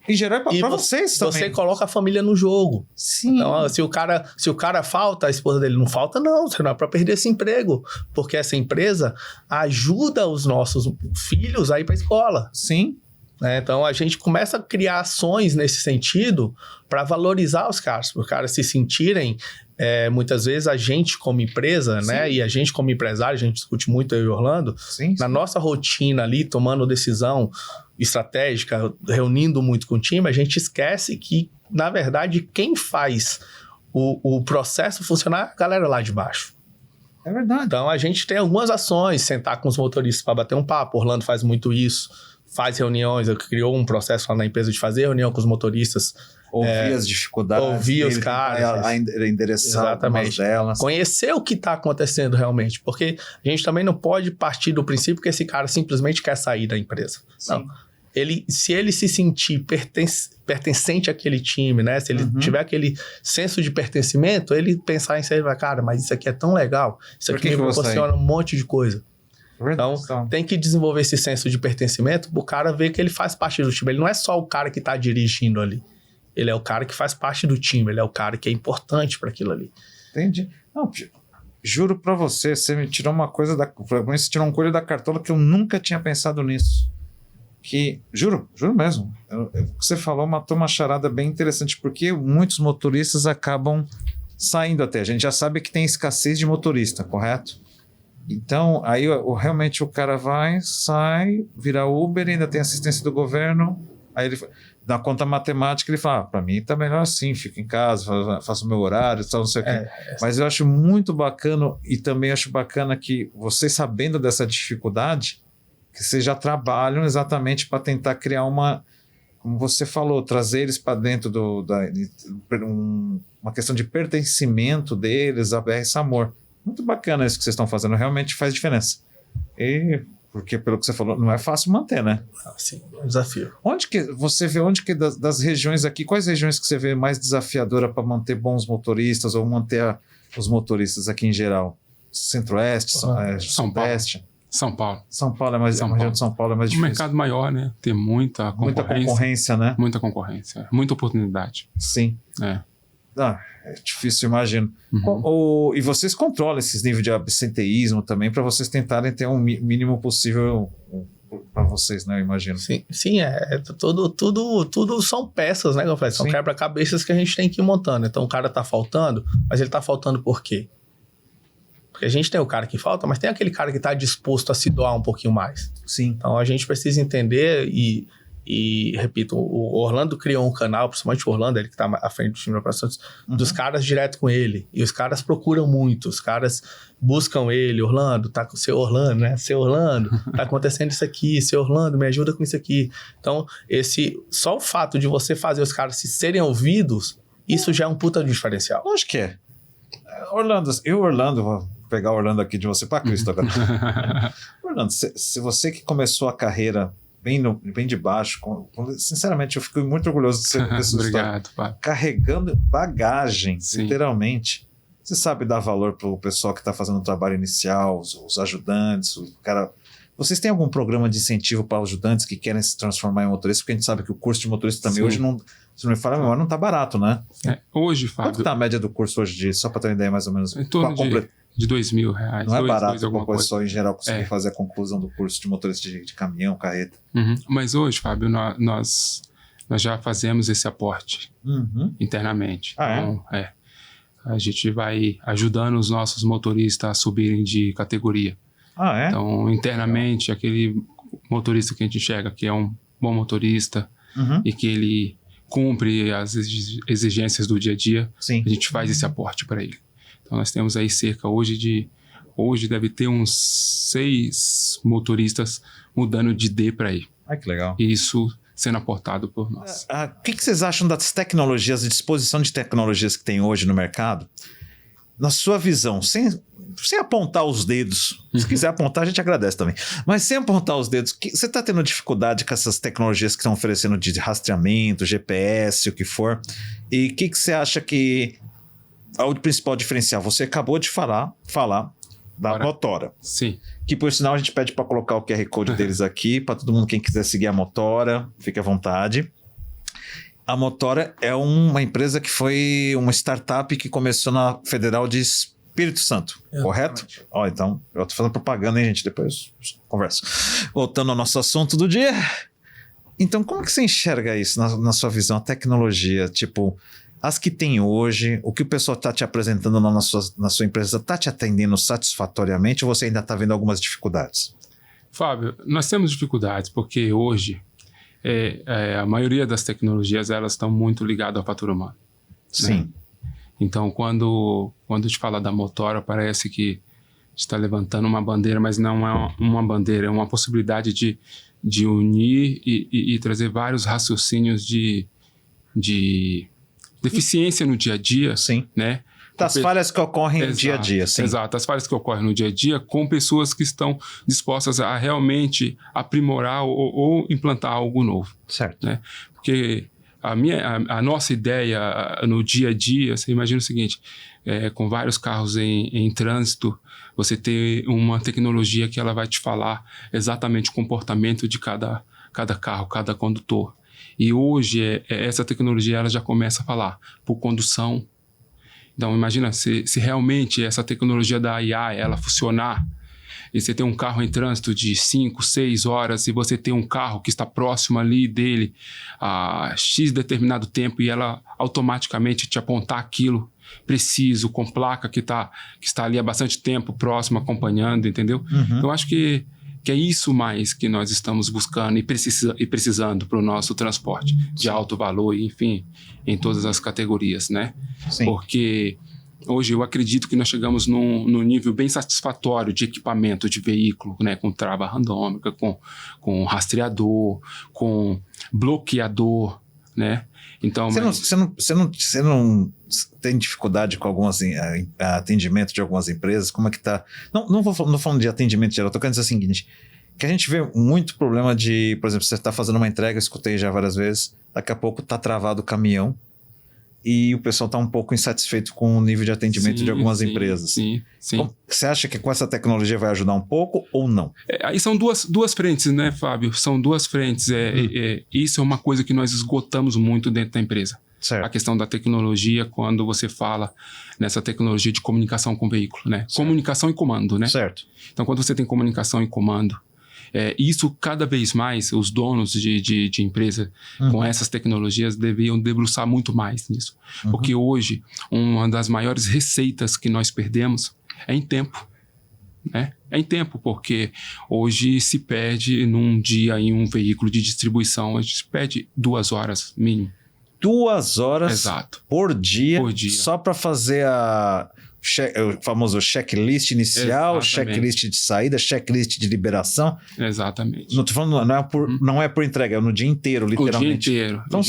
em geral é pra vocês também. Você coloca a família no jogo. Sim. Então, se o cara falta, a esposa dele não falta, não. Você não é pra perder esse emprego. Porque essa empresa ajuda os nossos filhos a ir pra escola. Sim. né? Então a gente começa a criar ações nesse sentido para valorizar os caras, para os caras se sentirem, muitas vezes a gente como empresa, né? E a gente como empresário, a gente discute muito, eu e Orlando, na nossa rotina ali, tomando decisão estratégica, reunindo muito com o time, a gente esquece que, na verdade, quem faz o processo funcionar é a galera lá de baixo. É verdade. Então a gente tem algumas ações, sentar com os motoristas para bater um papo, Orlando faz muito isso, faz reuniões, criou um processo lá na empresa de fazer reunião com os motoristas. Ouvir as dificuldades. Ouvir os caras. Endereçar algumas delas. Conhecer o que está acontecendo realmente. Porque a gente também não pode partir do princípio que esse cara simplesmente quer sair da empresa. Sim. Não. Se ele se sentir pertencente àquele time, né? Se ele tiver aquele senso de pertencimento, ele pensar em sair, cara, mas isso aqui é tão legal. Isso aqui me proporciona um monte de coisa. Então, tem que desenvolver esse senso de pertencimento para o cara ver que ele faz parte do time. Ele não é só o cara que está dirigindo ali. Ele é o cara que faz parte do time. Ele é o cara que é importante para aquilo ali. Entendi. Não, juro para você, você me tirou uma coisa você tirou um coelho da cartola que eu nunca tinha pensado nisso. Juro mesmo. O que você falou matou uma charada bem interessante, porque muitos motoristas acabam saindo até. A gente já sabe que tem escassez de motorista, correto? Então, aí realmente o cara sai, vira Uber, ainda tem assistência do governo, aí ele, na conta matemática, ele fala, para mim tá melhor assim, fico em casa, faço o meu horário, tal, não sei o quê. Mas eu acho muito bacana, e também acho bacana que vocês, sabendo dessa dificuldade, que vocês já trabalham exatamente para tentar criar como você falou, trazer eles para dentro uma questão de pertencimento deles, a BR Samor. Muito bacana isso que vocês estão fazendo, realmente faz diferença. Porque, pelo que você falou, não é fácil manter, né? Sim, é um desafio. Onde que você vê, das regiões aqui, quais regiões que você vê mais desafiadora para manter bons motoristas ou manter os motoristas aqui em geral? Centro-Oeste, Sudeste? São Paulo. São Paulo é mais difícil. Um mercado maior, né? Tem muita concorrência. Muita concorrência, né? Muita concorrência. Muita oportunidade. Sim. É difícil, imagino. E vocês controlam esses níveis de absenteísmo também para vocês tentarem ter um mínimo possível para vocês, né? Eu imagino. Sim, tudo são peças, né? São quebra-cabeças que a gente tem que ir montando. Então o cara tá faltando, mas ele tá faltando por quê? Porque a gente tem o cara que falta, mas tem aquele cara que tá disposto a se doar um pouquinho mais. Sim. Então a gente precisa entender e repito, o Orlando criou um canal, principalmente o Orlando, ele que está à frente do time de operações, dos caras direto com ele. E os caras procuram muito, os caras buscam ele. Orlando, tá com o seu Orlando, né? Seu Orlando, tá acontecendo isso aqui. Seu Orlando, me ajuda com isso aqui. Então, só o fato de você fazer os caras se serem ouvidos, isso já é um puta diferencial. Acho que é. Orlando, vou pegar o Orlando aqui de você para Cristo agora. Orlando, se você que começou a carreira bem de baixo. Sinceramente, eu fico muito orgulhoso de ser dessa Obrigado, pai. Carregando bagagem, literalmente. Você sabe dar valor para o pessoal que está fazendo o trabalho inicial, os ajudantes, o cara. Vocês têm algum programa de incentivo para ajudantes que querem se transformar em motorista? Porque a gente sabe que o curso de motorista também hoje não. Se não me fala, não está barato, né? Hoje, Fábio. Quanto está a média do curso hoje, só para ter uma ideia mais ou menos? Em torno de R$2.000. Não é barato para o pessoal em geral conseguir fazer a conclusão do curso de motorista de caminhão, carreta. Mas hoje, Fábio, nós já fazemos esse aporte internamente. Então, a gente vai ajudando os nossos motoristas a subirem de categoria. Então, internamente, aquele motorista que a gente enxerga que é um bom motorista e que ele cumpre as exigências do dia a dia, a gente faz esse aporte para ele. Então, nós temos aí cerca hoje deve ter uns 6 motoristas mudando de D para E. Que legal. E isso sendo aportado por nós. O que vocês acham das tecnologias, de disposição de tecnologias que tem hoje no mercado? Na sua visão, sem apontar os dedos. Se quiser apontar, a gente agradece também. Mas sem apontar os dedos, você está tendo dificuldade com essas tecnologias que estão oferecendo de rastreamento, GPS, o que for? E o que você acha que é o principal diferencial? Você acabou de falar da Motora. Sim. Que, por sinal, a gente pede para colocar o QR Code deles aqui, para todo mundo, quem quiser seguir a Motora, fique à vontade. A Motora é uma empresa que foi uma startup que começou na Federal de Espírito Santo, correto? Então, eu estou fazendo propaganda, hein, gente? Depois converso. Voltando ao nosso assunto do dia. Então, como que você enxerga isso na sua visão, a tecnologia? Tipo, as que tem hoje, o que o pessoal está te apresentando na sua empresa, está te atendendo satisfatoriamente ou você ainda está vendo algumas dificuldades? Fábio, nós temos dificuldades porque hoje a maioria das tecnologias elas estão muito ligadas ao fator humano. Sim. Né? Então, quando a gente fala da Motora, parece que está levantando uma bandeira, mas não é uma bandeira, é uma possibilidade de unir e trazer vários raciocínios de deficiência no dia a dia. Sim. Né? Das falhas que ocorrem no dia a dia, sim. Exato, as falhas que ocorrem no dia a dia com pessoas que estão dispostas a realmente aprimorar ou implantar algo novo. Certo. Né? Porque a nossa ideia no dia a dia, você imagina o seguinte, com vários carros em trânsito, você ter uma tecnologia que ela vai te falar exatamente o comportamento de cada carro, cada condutor. E hoje essa tecnologia ela já começa a falar por condução. Então imagina se realmente essa tecnologia da AI ela funcionar e você tem um carro em trânsito de 5, 6 horas e você tem um carro que está próximo ali dele a X determinado tempo e ela automaticamente te apontar aquilo preciso, com placa que está ali há bastante tempo próximo, acompanhando, entendeu? Uhum. Eu acho que é isso mais que nós estamos buscando e precisando para o nosso transporte de alto valor, enfim, em todas as categorias, né? Sim. Porque hoje eu acredito que nós chegamos num nível bem satisfatório de equipamento de veículo, né? Com trava randômica, com rastreador, com bloqueador, né? Então, você não tem dificuldade com alguns atendimento de algumas empresas? Como é que tá? Não falando de atendimento geral, estou querendo dizer o seguinte, que a gente vê muito problema de, por exemplo, você está fazendo uma entrega, eu escutei já várias vezes, daqui a pouco está travado o caminhão e o pessoal está um pouco insatisfeito com o nível de atendimento de algumas empresas. Sim. Você acha que com essa tecnologia vai ajudar um pouco ou não? Aí são duas frentes, né, Fábio? São duas frentes. Isso é uma coisa que nós esgotamos muito dentro da empresa. Certo. A questão da tecnologia, quando você fala nessa tecnologia de comunicação com o veículo, né? Certo. Comunicação e comando, né? Certo. Então, quando você tem comunicação e comando, isso cada vez mais, os donos de empresa com essas tecnologias deviam debruçar muito mais nisso. Porque hoje, uma das maiores receitas que nós perdemos é em tempo. Né? É em tempo, porque hoje se perde num dia em um veículo de distribuição, a gente perde 2 horas mínimo. 2 horas Exato. Por dia. Só para fazer o famoso checklist inicial, checklist de saída, checklist de liberação. Exatamente. Não estou falando, não é por entrega, é no dia inteiro, literalmente. O dia inteiro. Então,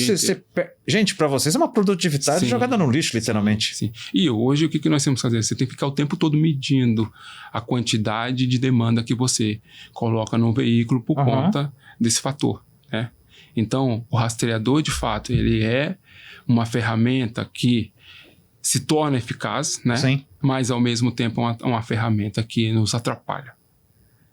gente, para vocês é uma produtividade jogada no lixo, literalmente. Sim. E hoje, o que nós temos que fazer? Você tem que ficar o tempo todo medindo a quantidade de demanda que você coloca no veículo por conta desse fator, né? Então, o rastreador, de fato, ele é uma ferramenta que se torna eficaz, né? Sim. Mas, ao mesmo tempo, é uma ferramenta que nos atrapalha.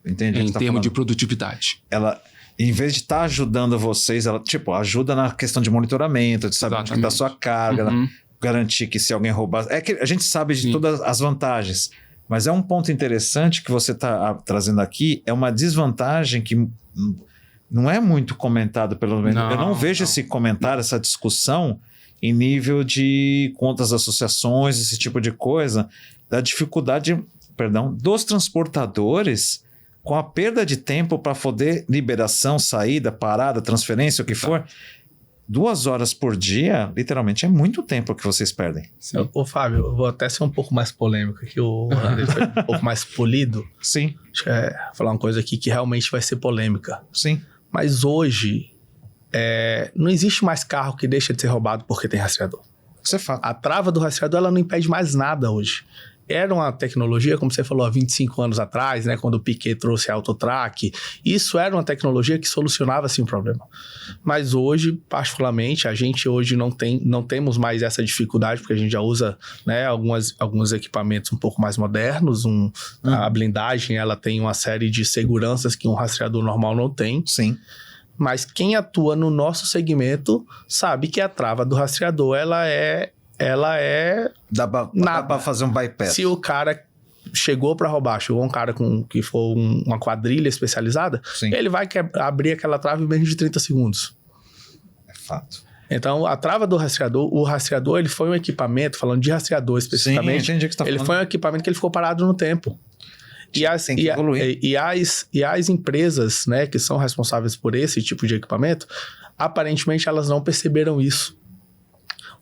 Entendi. Em termos de produtividade. Ela, em vez de estar ajudando vocês, ela, ajuda na questão de monitoramento, de saber onde está a sua carga, garantir que se alguém roubar... É que a gente sabe de todas as vantagens, mas é um ponto interessante que você está trazendo aqui, é uma desvantagem que... não é muito comentado, pelo menos. Eu não vejo esse comentário, essa discussão em nível de contas, associações, esse tipo de coisa, da dificuldade, dos transportadores com a perda de tempo para poder liberação, saída, parada, transferência, o que for. 2 horas por dia, literalmente, é muito tempo que vocês perdem. Ô, Fábio, eu vou até ser um pouco mais polêmico aqui, o André foi um pouco mais polido. Sim. Deixa eu falar uma coisa aqui que realmente vai ser polêmica. Sim. Mas hoje, não existe mais carro que deixa de ser roubado porque tem rastreador. Isso é fato. A trava do rastreador, ela não impede mais nada hoje. Era uma tecnologia, como você falou, há 25 anos atrás, né, quando o Piquet trouxe a Autotrack. Isso era uma tecnologia que solucionava, sim, o problema. Mas hoje, particularmente, a gente hoje não temos mais essa dificuldade, porque a gente já usa, né, alguns equipamentos um pouco mais modernos. A blindagem, ela tem uma série de seguranças que um rastreador normal não tem. Sim. Mas quem atua no nosso segmento sabe que a trava do rastreador, ela é Dá pra fazer um bypass. Se o cara chegou para roubar, chegou um cara que for uma quadrilha especializada, Sim. ele vai abrir aquela trava em menos de 30 segundos. É fato. Então, a trava do rastreador, o rastreador, ele foi um equipamento, falando de rastreador especificamente, Sim, entendi o que você tá ele falando. foi um equipamento que ele ficou parado no tempo. Tem que evoluir. E as empresas, né, que são responsáveis por esse tipo de equipamento, aparentemente elas não perceberam isso.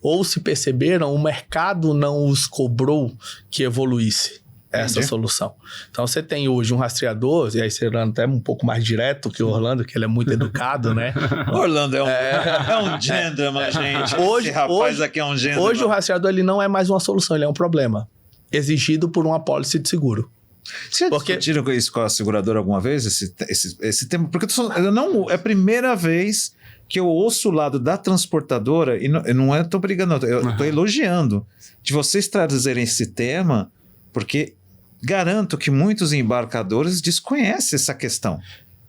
Ou se perceberam, o mercado não os cobrou que evoluísse essa solução. Então você tem hoje um rastreador, e aí você anda até um pouco mais direto que o Orlando, que ele é muito educado, né? Orlando é um gentleman, gente. Hoje, Esse rapaz aqui é um gentleman. Hoje o rastreador ele não é mais uma solução, ele é um problema. Exigido por uma apólice de seguro. Vocês já discutiram isso com a seguradora alguma vez, esse tema? Porque é a primeira vez que eu ouço o lado da transportadora, e não é, tô brigando, eu tô elogiando, de vocês trazerem esse tema, porque garanto que muitos embarcadores desconhecem essa questão.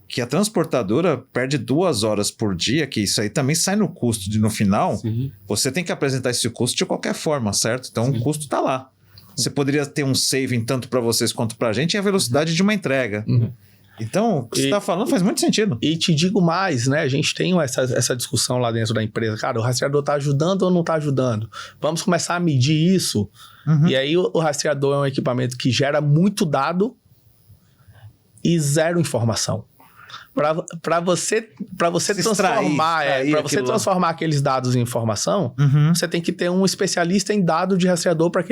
Que a transportadora perde 2 horas por dia, que isso aí também sai no custo no final. Sim. Você tem que apresentar esse custo de qualquer forma, certo? Então o custo está lá. Você poderia ter um saving tanto para vocês quanto para a gente e a velocidade de uma entrega. Então, o que você está falando faz muito sentido. E te digo mais, né? A gente tem essa discussão lá dentro da empresa. Cara, o rastreador está ajudando ou não está ajudando? Vamos começar a medir isso. E aí o rastreador é um equipamento que gera muito dado e zero informação. Para você transformar, transformar aqueles dados em informação, você tem que ter um especialista em dado de rastreador para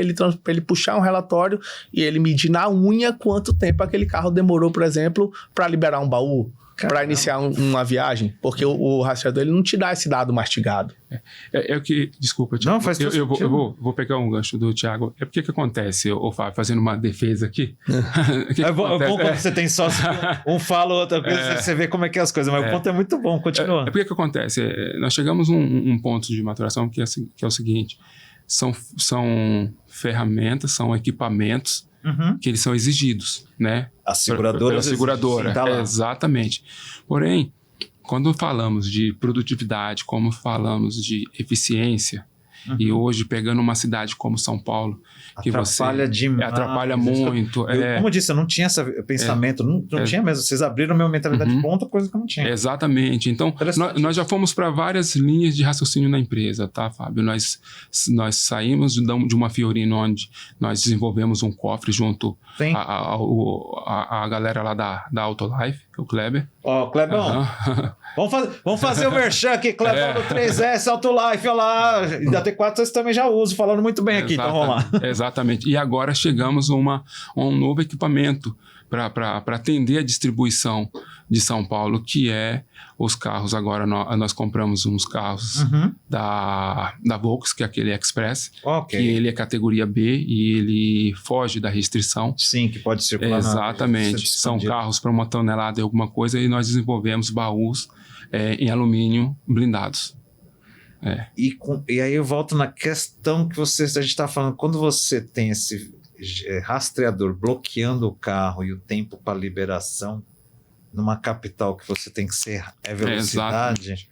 ele puxar um relatório e ele medir na unha quanto tempo aquele carro demorou, por exemplo, para liberar um baú, para iniciar uma viagem, porque o rastreador ele não te dá esse dado mastigado. É o que... Desculpa, Thiago. Não, faz todo eu vou pegar um gancho do Thiago. É porque que acontece, ô Fábio, fazendo uma defesa aqui. É bom quando você tem sócio, um fala, outra coisa, você vê como é que é as coisas, mas o ponto é muito bom, continua. É porque que acontece, nós chegamos a um ponto de maturação que é o seguinte, são ferramentas, são equipamentos que eles são exigidos, né? A seguradora. Pela seguradora, exatamente. Porém, quando falamos de produtividade, como falamos de eficiência, e hoje pegando uma cidade como São Paulo, que atrapalha demais. Atrapalha muito. Como eu disse, eu não tinha esse pensamento, não tinha mesmo. Vocês abriram minha mentalidade de ponta, coisa que eu não tinha. Exatamente. Então, nós já fomos para várias linhas de raciocínio na empresa, tá, Fábio? Nós saímos de uma Fiorino, onde nós desenvolvemos um cofre junto a galera lá da Autolife, o Kleber. Ó, Klebão, vamos fazer o merchan aqui, Klebão do 3S, Autolife, olha lá. Da T4 vocês também já usam, falando muito bem aqui, então vamos lá. Exatamente. E agora chegamos a um novo equipamento para atender a distribuição de São Paulo, que é os carros. Agora nós compramos uns carros da Volks, que é aquele Express, que ele é categoria B e ele foge da restrição. Sim, que pode circular. Exatamente. São carros para 1 tonelada e alguma coisa, e nós desenvolvemos baús em alumínio blindados. E aí eu volto na questão que a gente está falando, quando você tem esse rastreador bloqueando o carro e o tempo para liberação numa capital que você tem que ser velocidade,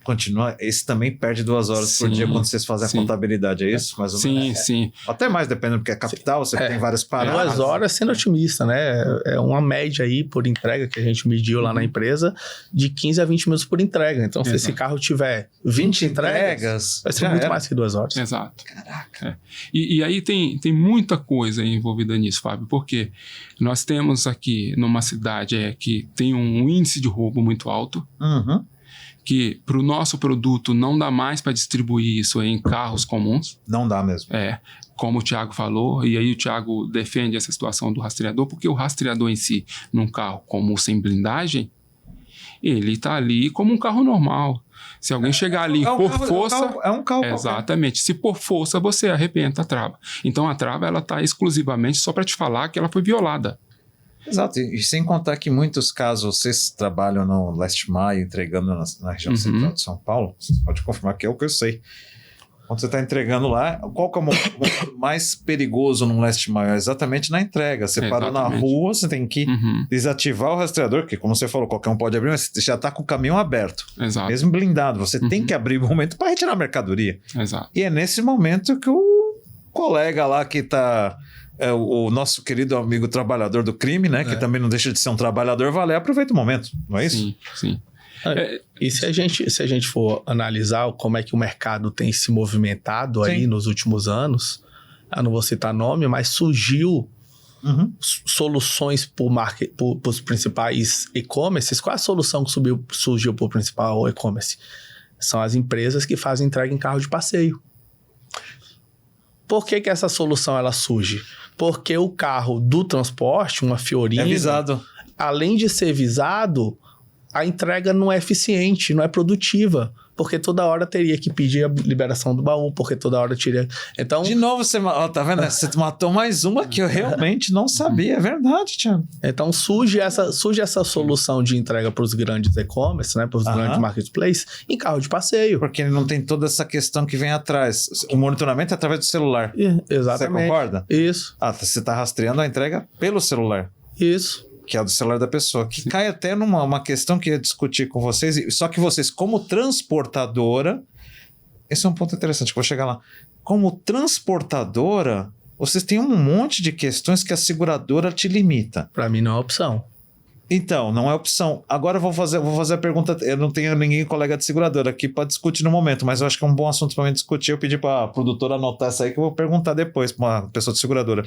continua, esse também perde 2 horas por dia quando vocês fazem a contabilidade, é isso? Mais ou menos? Sim. Até mais, dependendo, porque é capital, você tem várias paradas. 2 horas sendo otimista, né? É uma média aí por entrega que a gente mediu lá na empresa de 15 a 20 minutos por entrega. Então, se esse carro tiver 20 entregas, vai ser muito mais que 2 horas. Exato. Caraca. E aí tem muita coisa envolvida nisso, Fábio, porque nós temos aqui numa cidade que tem um índice de roubo muito alto, que para o nosso produto não dá mais para distribuir isso em carros comuns. Não dá mesmo. Como o Thiago falou, e aí o Thiago defende essa situação do rastreador, porque o rastreador em si, num carro comum sem blindagem, ele está ali como um carro normal. Se alguém chegar ali força... É um carro. Exatamente. Se por força, você arrebenta a trava. Então a trava está exclusivamente só para te falar que ela foi violada. Exato, e sem contar que em muitos casos vocês trabalham no Last Mile, entregando na região central de São Paulo, você pode confirmar que é o que eu sei. Quando você está entregando lá, qual que é o momento mais perigoso no Last Mile? É exatamente na entrega. Você parou na rua, você tem que desativar o rastreador, porque como você falou, qualquer um pode abrir, mas você já está com o caminhão aberto. Exato. Mesmo blindado, você tem que abrir o momento para retirar a mercadoria. Exato. E é nesse momento que o colega lá que está o nosso querido amigo trabalhador do crime, né? Que também não deixa de ser um trabalhador, vai lá e aproveita o momento, não é isso? Sim, sim. E se a gente for analisar como é que o mercado tem se movimentado aí nos últimos anos, eu não vou citar nome, mas surgiu soluções para os principais e-commerces. Qual é a solução que surgiu para o principal e-commerce? São as empresas que fazem entrega em carro de passeio. Por que essa solução ela surge? Porque o carro do transporte, uma Fiorino, é visado. Além de ser visado, a entrega não é eficiente, não é produtiva. Porque toda hora teria que pedir a liberação do baú, porque toda hora teria... Então... De novo, tá vendo? Você matou mais uma que eu realmente não sabia. É verdade, Thiago. Então surge essa solução de entrega para os grandes e-commerce, né? Para os grandes marketplaces, em carro de passeio. Porque ele não tem toda essa questão que vem atrás. O monitoramento é através do celular. Exatamente. Você concorda? Isso. Você está rastreando a entrega pelo celular. Isso. Que é o do celular da pessoa. Que cai até numa questão que eu ia discutir com vocês. Só que vocês, como transportadora... Esse é um ponto interessante, que eu vou chegar lá. Como transportadora, vocês têm um monte de questões que a seguradora te limita. Para mim não é opção. Então, não é opção. Agora eu vou fazer a pergunta. Eu não tenho ninguém colega de seguradora aqui para discutir no momento, mas eu acho que é um bom assunto para mim discutir. Eu pedi para a produtora anotar isso aí, que eu vou perguntar depois para uma pessoa de seguradora.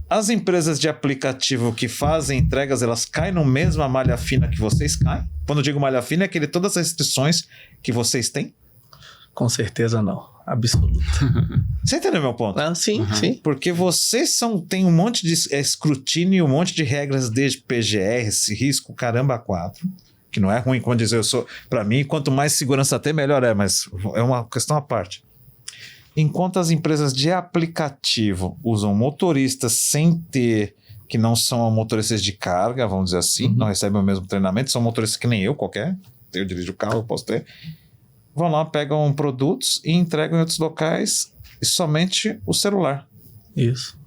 As empresas de aplicativo que fazem entregas, elas caem na mesma malha fina que vocês caem? Quando eu digo malha fina, é todas as restrições que vocês têm? Com certeza não. Absoluto. Você entendeu meu ponto? Sim, sim. Porque vocês têm um monte de escrutínio, um monte de regras desde PGR, esse risco, caramba, 4. Que não é ruim, como dizer, para mim, quanto mais segurança até melhor mas é uma questão à parte. Enquanto as empresas de aplicativo usam motoristas que não são motoristas de carga, vamos dizer assim, não recebem o mesmo treinamento, são motoristas que nem eu, qualquer, eu dirijo o carro, eu posso ter, vão lá, pegam produtos e entregam em outros locais e somente o celular. Isso.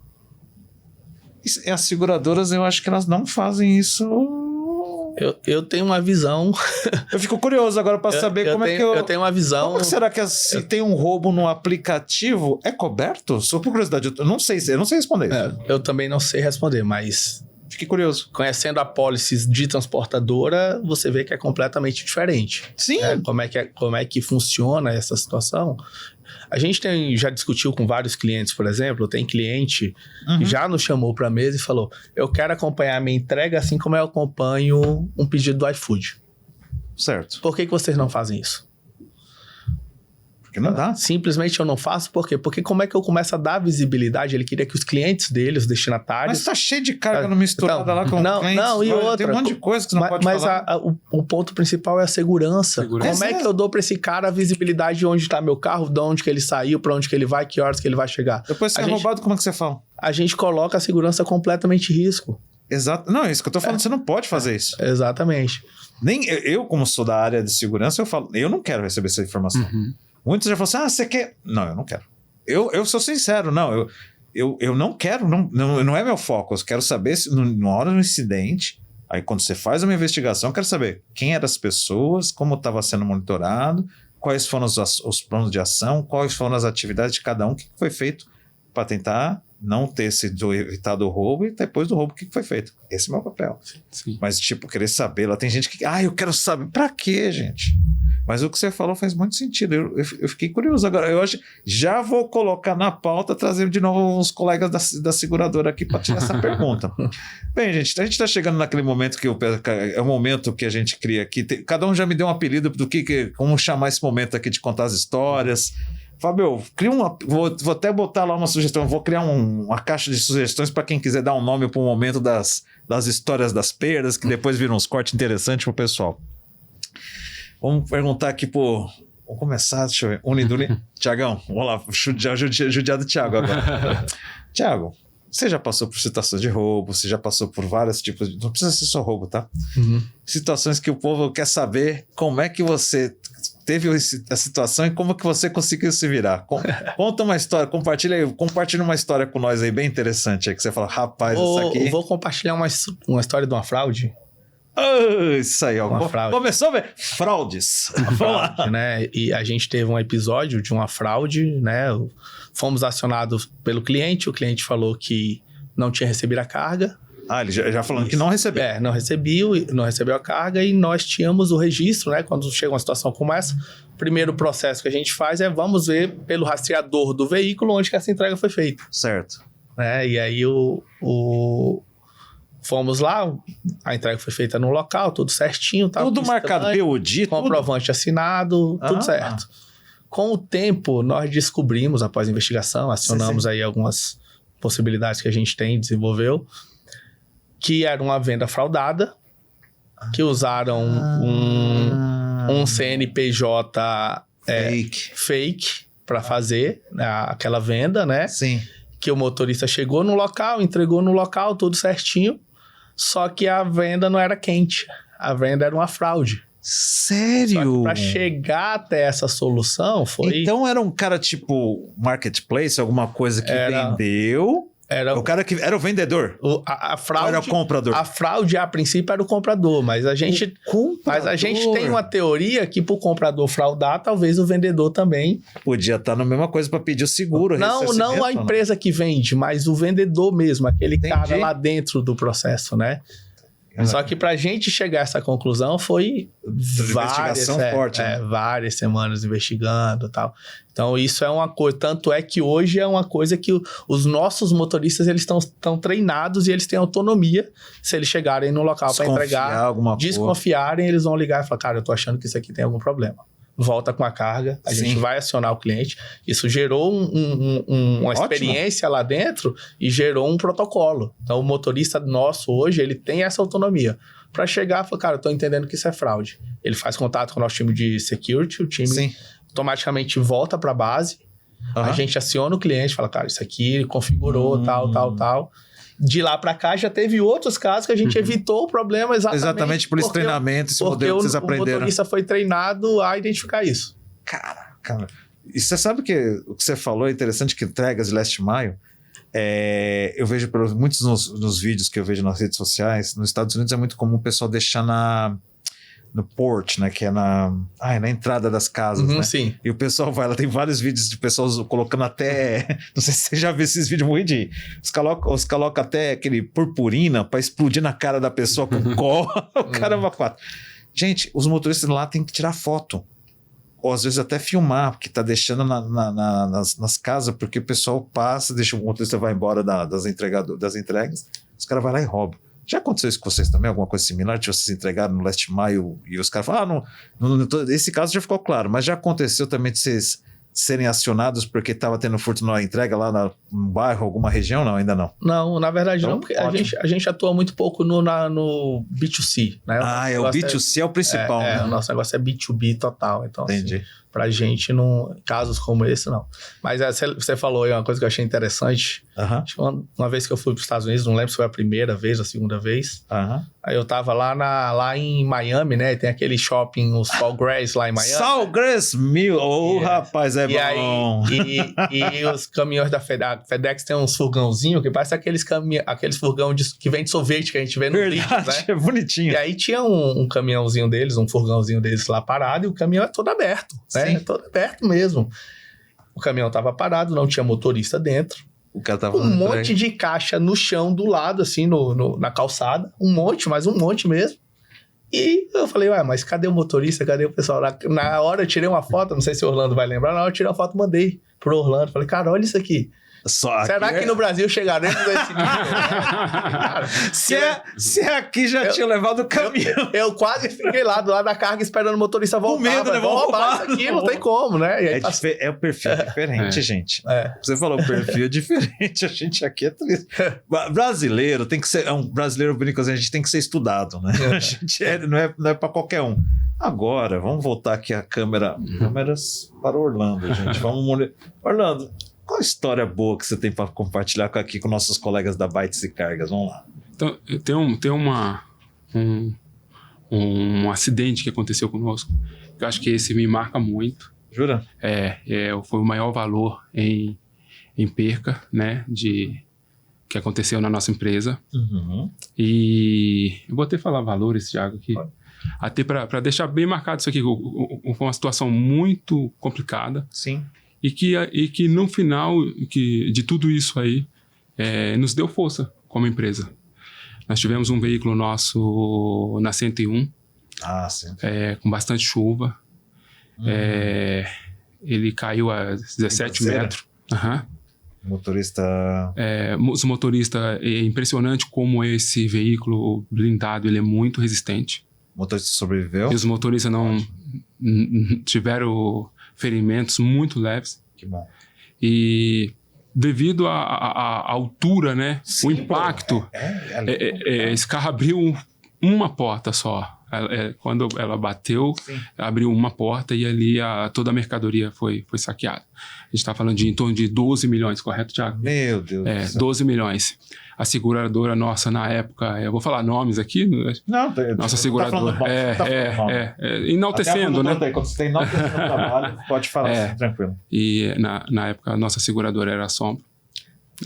E as seguradoras, eu acho que elas não fazem isso... Eu tenho uma visão... Eu fico curioso agora para saber como é que eu tenho uma visão... Como que será que se tem um roubo no aplicativo, é coberto? Só por curiosidade, eu não sei responder isso. Eu também não sei responder, mas... Fiquei curioso. Conhecendo a policy de transportadora, você vê que é completamente diferente. Sim. Como é que funciona essa situação? A gente já discutiu com vários clientes, por exemplo, tem cliente que já nos chamou para a mesa e falou, eu quero acompanhar a minha entrega assim como eu acompanho um pedido do iFood. Certo. Por que vocês não fazem isso? Porque não dá. Simplesmente eu não faço, por quê? Porque como é que eu começo a dar visibilidade? Ele queria que os clientes dele, os destinatários... Mas tá cheio de carga no misturada lá com clientes. Não, e outra... Tem um monte de coisa que você não pode falar. Mas o ponto principal é a segurança. Como é que eu dou para esse cara a visibilidade de onde está meu carro, de onde que ele saiu, para onde que ele vai, que horas que ele vai chegar? Depois se é roubado, como é que você fala? A gente coloca a segurança completamente em risco. Exato. Não, é isso que eu tô falando. Você não pode fazer isso. Exatamente. Nem eu, como sou da área de segurança, eu falo, eu não quero receber essa informação. Muitos já falam assim, você quer... Não, eu não quero. Eu sou sincero, não. Eu não quero, não é meu foco. Eu quero saber se na hora do incidente, aí quando você faz uma investigação, eu quero saber quem eram as pessoas, como estava sendo monitorado, quais foram os planos de ação, quais foram as atividades de cada um, o que foi feito para tentar não ter sido evitado o roubo e depois do roubo o que foi feito. Esse é o meu papel. Sim. Mas, querer saber, lá tem gente que... eu quero saber. Pra quê, gente? Mas o que você falou faz muito sentido. Eu fiquei curioso agora. Eu acho, já vou colocar na pauta, trazer de novo uns colegas da seguradora aqui para tirar essa pergunta. Bem, gente, a gente está chegando naquele momento que é o momento que a gente cria aqui. Cada um já me deu um apelido do como chamar esse momento aqui de contar as histórias. Fábio, vou até botar lá uma sugestão. Vou criar uma caixa de sugestões para quem quiser dar um nome para o momento das histórias das perdas, que depois viram uns cortes interessantes para o pessoal. Vamos perguntar aqui Vamos começar, deixa eu ver. Uniduni. Tiagão, vamos lá. Judiado Thiago agora. Tiago, você já passou por situações de roubo, você já passou por vários tipos de... Não precisa ser só roubo, tá? Situações que o povo quer saber como é que você teve a situação e como que você conseguiu se virar. Conta uma história, compartilha uma história com nós aí, bem interessante. Aí que você fala, rapaz, isso aqui... Vou compartilhar uma história de uma fraude. Isso aí, ó. Começou a ver. Fraudes. Fraude, né? E a gente teve um episódio de uma fraude, né? Fomos acionados pelo cliente, o cliente falou que não tinha recebido a carga. Ele já falando que não recebeu. Não recebeu a carga e nós tínhamos o registro, né? Quando chega uma situação como essa, o primeiro processo que a gente faz é vamos ver pelo rastreador do veículo onde que essa entrega foi feita. Certo. Né? E aí fomos lá, a entrega foi feita no local, tudo certinho. Tudo marcado, PUD, comprovante assinado, tudo certo. Com o tempo, nós descobrimos, após a investigação, acionamos aí algumas possibilidades que a gente tem, desenvolveu, que era uma venda fraudada, que usaram um CNPJ fake para fazer aquela venda, né? Sim. Que o motorista chegou no local, entregou no local, tudo certinho, só que a venda não era quente. A venda era uma fraude. Sério? Para chegar até essa solução foi... Então era um cara tipo marketplace, alguma coisa que vendeu... o cara que era o vendedor. A fraude, ou era o comprador. A fraude, a princípio, era o comprador, mas a gente tem uma teoria que pro comprador fraudar, talvez o vendedor também. Podia estar na mesma coisa para pedir o seguro. Não a empresa que vende, mas o vendedor mesmo, aquele cara lá dentro do processo, né? Só que pra gente chegar a essa conclusão foi várias semanas investigando e tal. Então isso é uma coisa, tanto é que hoje é uma coisa que os nossos motoristas eles estão treinados e eles têm autonomia. Se eles chegarem no local para entregar, desconfiarem, eles vão ligar e falar, cara, eu tô achando que isso aqui tem algum problema. Volta com a carga, a gente vai acionar o cliente. Isso gerou uma experiência lá dentro e gerou um protocolo. Então, o motorista nosso hoje, ele tem essa autonomia. Para chegar e falar, cara, eu tô entendendo que isso é fraude. Ele faz contato com o nosso time de security, o time automaticamente volta para a base, a gente aciona o cliente, fala, cara, isso aqui ele configurou, tal. De lá para cá já teve outros casos que a gente evitou o problema exatamente por esse treinamento, esse modelo que vocês aprenderam. O motorista foi treinado a identificar isso. Cara. E você sabe que o que você falou é interessante, que entregas de last mile, eu vejo muitos nos vídeos que eu vejo nas redes sociais, nos Estados Unidos é muito comum o pessoal deixar no porch, né? Que é na entrada das casas, né? Sim. E o pessoal vai lá, tem vários vídeos de pessoas colocando até... Não sei se você já viu esses vídeos muito de... Os colocam até aquele purpurina pra explodir na cara da pessoa com cola. O caramba, quatro. Gente, os motoristas lá têm que tirar foto. Ou às vezes até filmar, porque tá deixando nas casas, porque o pessoal passa, deixa o motorista vai embora das entregas, os caras vão lá e roubam. Já aconteceu isso com vocês também? Alguma coisa similar? De vocês entregaram no last mile e os caras falaram, esse caso já ficou claro, mas já aconteceu também de vocês serem acionados porque estava tendo furto na entrega lá no bairro, alguma região? Não, ainda não. Não, na verdade não, porque a gente atua muito pouco no B2C, né? O B2C é o principal. O nosso negócio é B2B total, então entendi. Assim, pra gente, casos como esse, não. Mas você falou aí uma coisa que eu achei interessante. Acho que uma vez que eu fui para os Estados Unidos, não lembro se foi a primeira vez ou a segunda vez. Aí eu tava lá em Miami, né? Tem aquele shopping, o Sawgrass lá em Miami. Sawgrass Mill! Rapaz, é bom! E os caminhões da FedEx tem uns furgãozinhos que parece aqueles furgão que vem de sorvete que a gente vê no vídeo, né? É bonitinho. E aí tinha um caminhãozinho deles, um furgãozinho deles lá parado, e o caminhão é todo aberto, né? Todo aberto mesmo. O caminhão tava parado, não tinha motorista dentro. O cara tava um monte de caixa no chão do lado, assim, na calçada. Mas um monte mesmo. E eu falei, mas cadê o motorista? Cadê o pessoal? Na hora eu tirei uma foto, não sei se o Orlando vai lembrar, na hora eu tirei uma foto e mandei pro Orlando. Falei, cara, olha isso aqui. Será que no Brasil chegaremos a esse nível? Cara, se aqui já tinha levado o caminhão. Eu quase fiquei lá do lado da carga esperando o motorista voltar. Com medo, né? Vão roubar isso aqui, não tem como, né? É o perfil diferente, gente. Você falou, o perfil é diferente. A gente aqui é triste. Brasileiro tem que ser... brasileiro bonito, a gente tem que ser estudado, né? A gente não é pra qualquer um. Agora, vamos voltar aqui a câmeras para Orlando, gente. Vamos... Orlando, qual a história boa que você tem para compartilhar aqui com nossos colegas da Bytes e Cargas? Vamos lá. Então, tem um acidente que aconteceu conosco. Eu acho que esse me marca muito. Jura? Foi o maior valor em perca, né, que aconteceu na nossa empresa. Uhum. E eu vou até falar valores, Thiago, aqui. Até para deixar bem marcado isso aqui, foi uma situação muito complicada. Sim. E que no final de tudo isso aí, nos deu força como empresa. Nós tivemos um veículo nosso na 101, Sim. com bastante chuva. Ele caiu a 17 metros. Uhum. Motorista... Os motoristas, é impressionante como esse veículo blindado ele é muito resistente. O motorista sobreviveu? E os motoristas não tiveram ferimentos muito leves. Que bom. E devido à altura, né? Sim, o impacto, esse carro abriu uma porta só. Quando ela bateu, abriu uma porta e ali toda a mercadoria foi saqueada. A gente está falando de em torno de 12 milhões, correto, Thiago? Meu Deus do céu. 12 milhões. A seguradora nossa na época, eu vou falar nomes aqui. Não, nossa seguradora. Enaltecendo, né? Quando você tem enaltecendo o trabalho, pode falar assim, tranquilo. E na época a nossa seguradora era a Sombra.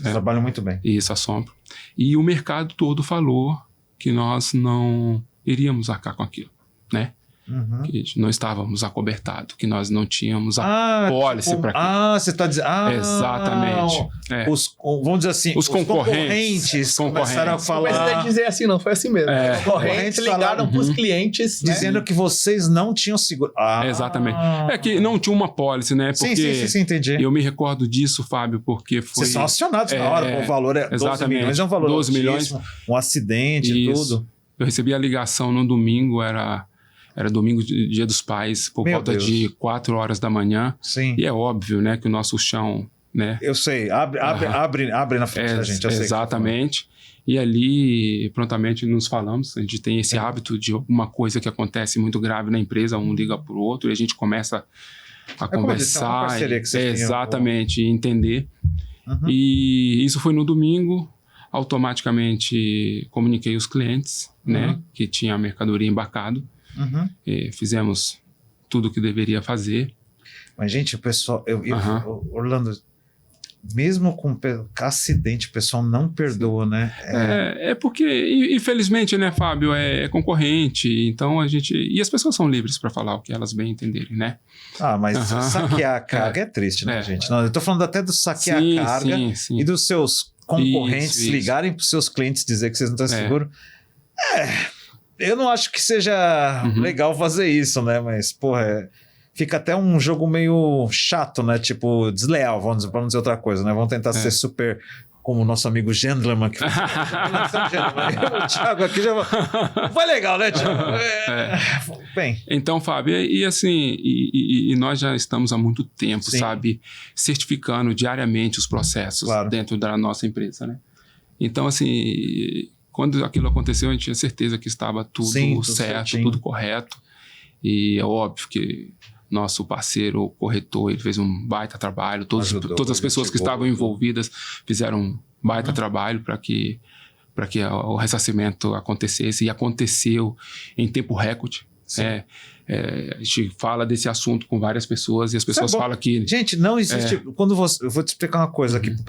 Trabalham muito bem. Isso, a Sombra. E o mercado todo falou que nós não iríamos arcar com aquilo, né? Uhum. Que não estávamos acobertados, que nós não tínhamos a pólice para aquilo. Você está dizendo... Exatamente. Vamos dizer assim, os concorrentes começaram a falar... Não precisa dizer assim, não, foi assim mesmo. Os concorrentes ligaram para os clientes, dizendo que vocês não tinham seguro. Exatamente. É que não tinha uma pólice, né? Porque sim, entendi. Eu me recordo disso, Fábio, porque foi... Vocês são acionados na hora, o valor é 12 milhões, é um valor 12 milhões, um acidente e tudo. Eu recebi a ligação no domingo, era domingo, dia dos pais, por volta de 4 horas da manhã. Sim. E é óbvio, né, que o nosso chão, né? Eu sei, abre na frente da gente. Eu sei exatamente. E ali, prontamente, nos falamos. A gente tem esse hábito de alguma coisa que acontece muito grave na empresa, um liga pro outro e a gente começa a conversar. Uma parceria que vocês exatamente, e entender. Uhum. E isso foi no domingo. Automaticamente comuniquei os clientes, né, que tinha a mercadoria embarcado. Uhum. Fizemos tudo o que deveria fazer. Mas, gente, o pessoal... Orlando, mesmo com acidente, o pessoal não perdoa, né? Porque, infelizmente, né, Fábio, é concorrente, então a gente... E as pessoas são livres para falar o que elas bem entenderem, né? Mas saquear a carga é triste, né, gente? Não, eu tô falando até do saquear a carga e dos seus concorrentes ligarem para os seus clientes dizer que vocês não estão seguros. Eu não acho que seja legal fazer isso, né? Mas, porra, fica até um jogo meio chato, né? Tipo, desleal, vamos dizer outra coisa, né? Vamos tentar ser super... Como o nosso amigo Gentleman. Que... o Thiago aqui já... Foi legal, né, Thiago? Bem. Então, Fábio, e assim, e nós já estamos há muito tempo, sabe, certificando diariamente os processos dentro da nossa empresa, né? Então, assim, quando aquilo aconteceu, a gente tinha certeza que estava tudo certo, tudo correto. E é óbvio que nosso parceiro, o corretor, ele fez um baita trabalho. Todas as pessoas que estavam envolvidas fizeram um baita trabalho para que o ressarcimento acontecesse. E aconteceu em tempo recorde. A gente fala desse assunto com várias pessoas e as pessoas falam que... Gente, não existe... Eu vou te explicar uma coisa aqui pro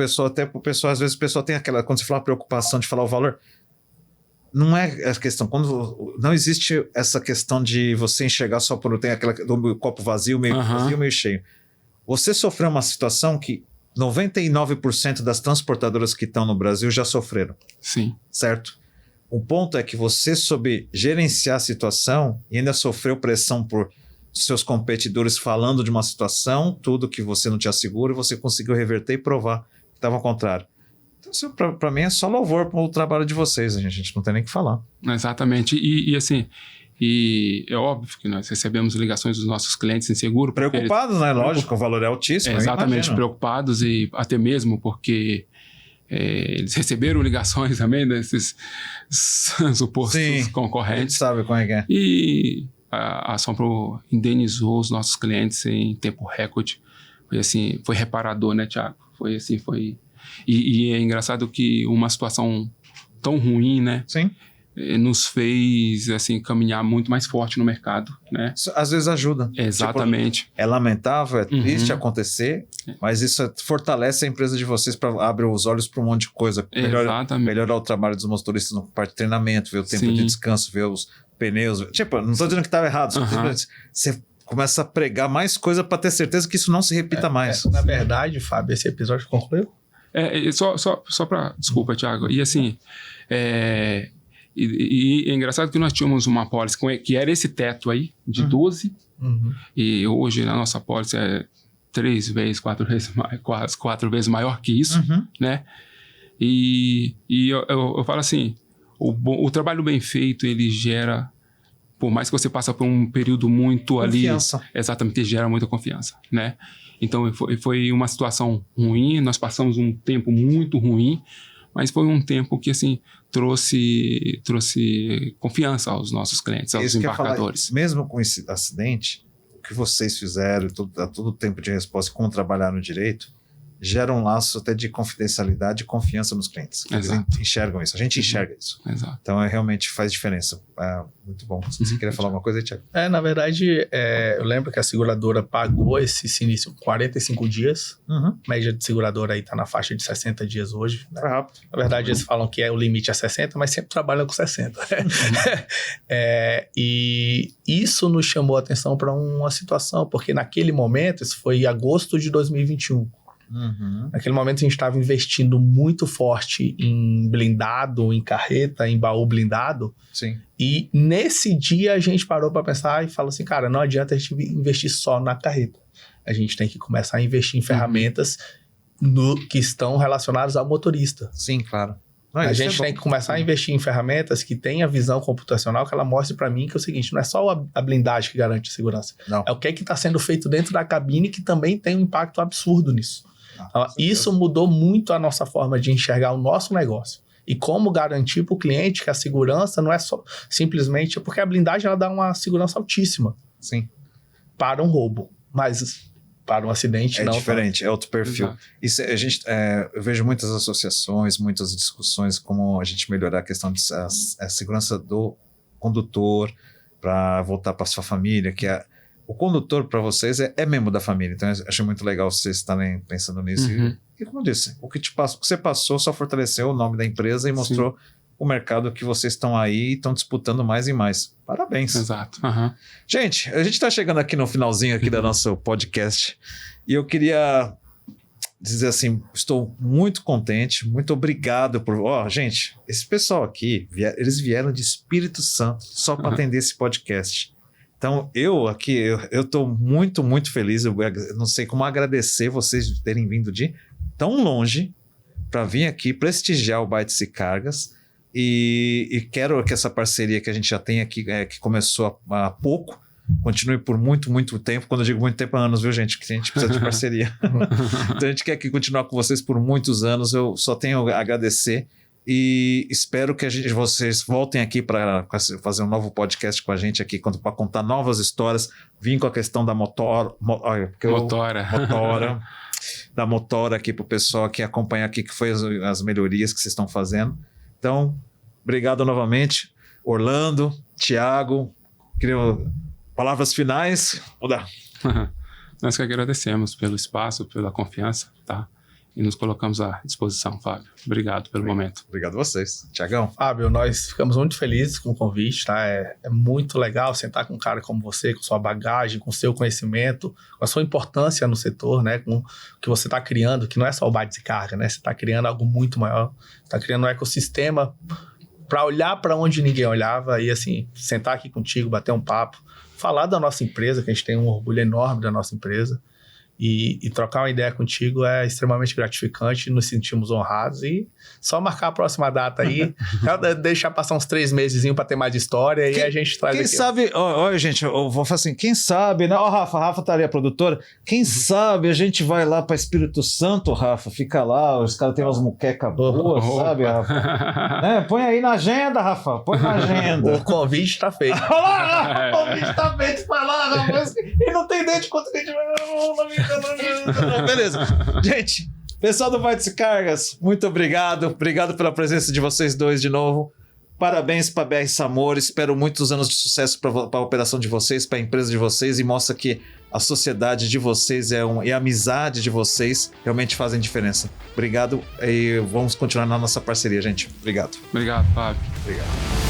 pessoal, às vezes o pessoal tem aquela... Quando você fala preocupação de falar o valor... Não é a questão, não existe essa questão de você enxergar só por tem aquela do copo vazio, meio vazio, meio cheio. Você sofreu uma situação que 99% das transportadoras que estão no Brasil já sofreram. Sim. Certo? O ponto é que você soube gerenciar a situação e ainda sofreu pressão por seus competidores falando de uma situação, tudo que você não tinha seguro, e você conseguiu reverter e provar que estava ao contrário. Então, para mim, é só louvor para o trabalho de vocês. A gente não tem nem o que falar. Exatamente. E assim, é óbvio que nós recebemos ligações dos nossos clientes em seguro. Preocupados, né? Lógico, o valor é altíssimo. Exatamente, preocupados e até mesmo porque eles receberam ligações também desses supostos concorrentes. A gente sabe como é que é. E a Sompro indenizou os nossos clientes em tempo recorde. Foi assim, foi reparador, né, Thiago? Foi assim, foi... E é engraçado que uma situação tão ruim, né? Sim. nos fez assim caminhar muito mais forte no mercado, né? Isso, às vezes ajuda. Exatamente. Tipo, é lamentável, é triste acontecer, mas isso fortalece a empresa de vocês para abrir os olhos para um monte de coisa. Melhorar o trabalho dos motoristas no parte de treinamento, ver o tempo de descanso, ver os pneus. Tipo, não estou dizendo que estava errado, você começa a pregar mais coisa para ter certeza que isso não se repita mais. Na verdade, Fábio, esse episódio concluiu? Só para... Desculpa, Thiago. E assim... E é engraçado que nós tínhamos uma apólice que era esse teto aí, de 12, e hoje a nossa apólice é 3 vezes, 4 vezes mais, quase 4 vezes maior que isso, né? E eu falo assim, o trabalho bem feito, ele gera, por mais que você passe por um período muito confiança. Ali... Exatamente, ele gera muita confiança, né? Então foi uma situação ruim, nós passamos um tempo muito ruim, mas foi um tempo que, assim, trouxe confiança aos nossos clientes, aos embarcadores. Mesmo com esse acidente, o que vocês fizeram, todo o tempo de resposta, como trabalharam direito, gera um laço até de confidencialidade e confiança nos clientes. Eles enxergam isso, a gente enxerga isso. Exato. Então, realmente faz diferença. Muito bom. Você queria falar alguma coisa aí, Thiago? Na verdade, eu lembro que a seguradora pagou esse início 45 dias. Média de seguradora aí tá na faixa de 60 dias hoje. Né? Rápido. Na verdade, eles falam que o limite é 60, mas sempre trabalham com 60. E isso nos chamou a atenção para uma situação, porque naquele momento, isso foi em agosto de 2021, naquele momento a gente estava investindo muito forte em blindado, em carreta, em baú blindado. Sim. E nesse dia a gente parou para pensar e falou assim, cara, não adianta a gente investir só na carreta. A gente tem que começar a investir em ferramentas que estão relacionadas ao motorista. Sim, claro. A gente tem que começar a investir em ferramentas que tenham a visão computacional, que ela mostre para mim que é o seguinte, não é só a blindagem que garante a segurança. Não. É o que está sendo feito dentro da cabine que também tem um impacto absurdo nisso. Isso mudou muito a nossa forma de enxergar o nosso negócio. E como garantir para o cliente que a segurança não é só simplesmente... Porque a blindagem ela dá uma segurança altíssima. Sim. Para um roubo. Mas para um acidente não. É diferente, é outro perfil. Isso, eu vejo muitas associações, muitas discussões como a gente melhorar a questão de a segurança do condutor para voltar para sua família, que o condutor para vocês é membro da família, então eu acho muito legal vocês estarem pensando nisso. E como eu disse, o que você passou só fortaleceu o nome da empresa e mostrou o mercado que vocês estão aí e estão disputando mais e mais. Parabéns. Exato. Gente, a gente está chegando aqui no finalzinho aqui do nosso podcast e eu queria dizer assim, estou muito contente, muito obrigado por... gente, esse pessoal aqui, eles vieram de Espírito Santo só para atender esse podcast. Então, eu estou muito, muito feliz. Eu não sei como agradecer vocês terem vindo de tão longe para vir aqui prestigiar o Bytes e Cargas. E quero que essa parceria que a gente já tem aqui, que começou há pouco, continue por muito, muito tempo. Quando eu digo muito tempo, anos, viu, gente? Que a gente precisa de parceria. Então, a gente quer continuar com vocês por muitos anos. Eu só tenho a agradecer. E espero que vocês voltem aqui para fazer um novo podcast com a gente aqui, para contar novas histórias. Vim com a questão da motora. Da motora aqui para o pessoal aqui acompanhar aqui que foi as melhorias que vocês estão fazendo. Então, obrigado novamente. Orlando, Thiago, palavras finais. Nós que agradecemos pelo espaço, pela confiança, tá? E nos colocamos à disposição, Fábio. Obrigado pelo momento. Obrigado a vocês. Thiagão. Fábio, nós ficamos muito felizes com o convite, tá? É muito legal sentar com um cara como você, com sua bagagem, com seu conhecimento, com a sua importância no setor, né? Com o que você está criando, que não é só o Bytes e Carga, né? Você está criando algo muito maior. Está criando um ecossistema para olhar para onde ninguém olhava e, assim, sentar aqui contigo, bater um papo, falar da nossa empresa, que a gente tem um orgulho enorme da nossa empresa. E trocar uma ideia contigo é extremamente gratificante, nos sentimos honrados e só marcar a próxima data aí, deixar passar uns 3 mesezinhos para ter mais história e a gente traz quem aqui. Sabe, olha gente, eu vou falar assim, quem sabe, né? Rafa tá ali a produtora, quem sabe a gente vai lá para Espírito Santo, Rafa, fica lá, os caras têm umas muquecas boas, sabe, Rafa? Né? Põe aí na agenda, Rafa, põe na agenda. O convite tá feito. Olha lá, o convite tá feito, vai lá, Rafa, e não tem ideia de quanto que a gente vai... Beleza. Gente, pessoal do Bytes e Cargas, muito obrigado. Obrigado pela presença de vocês dois de novo. Parabéns para a BR Samor, espero muitos anos de sucesso para a operação de vocês, para a empresa de vocês, e mostra que a sociedade de vocês e a amizade de vocês realmente fazem diferença. Obrigado e vamos continuar na nossa parceria, gente. Obrigado. Obrigado, Fábio. Obrigado.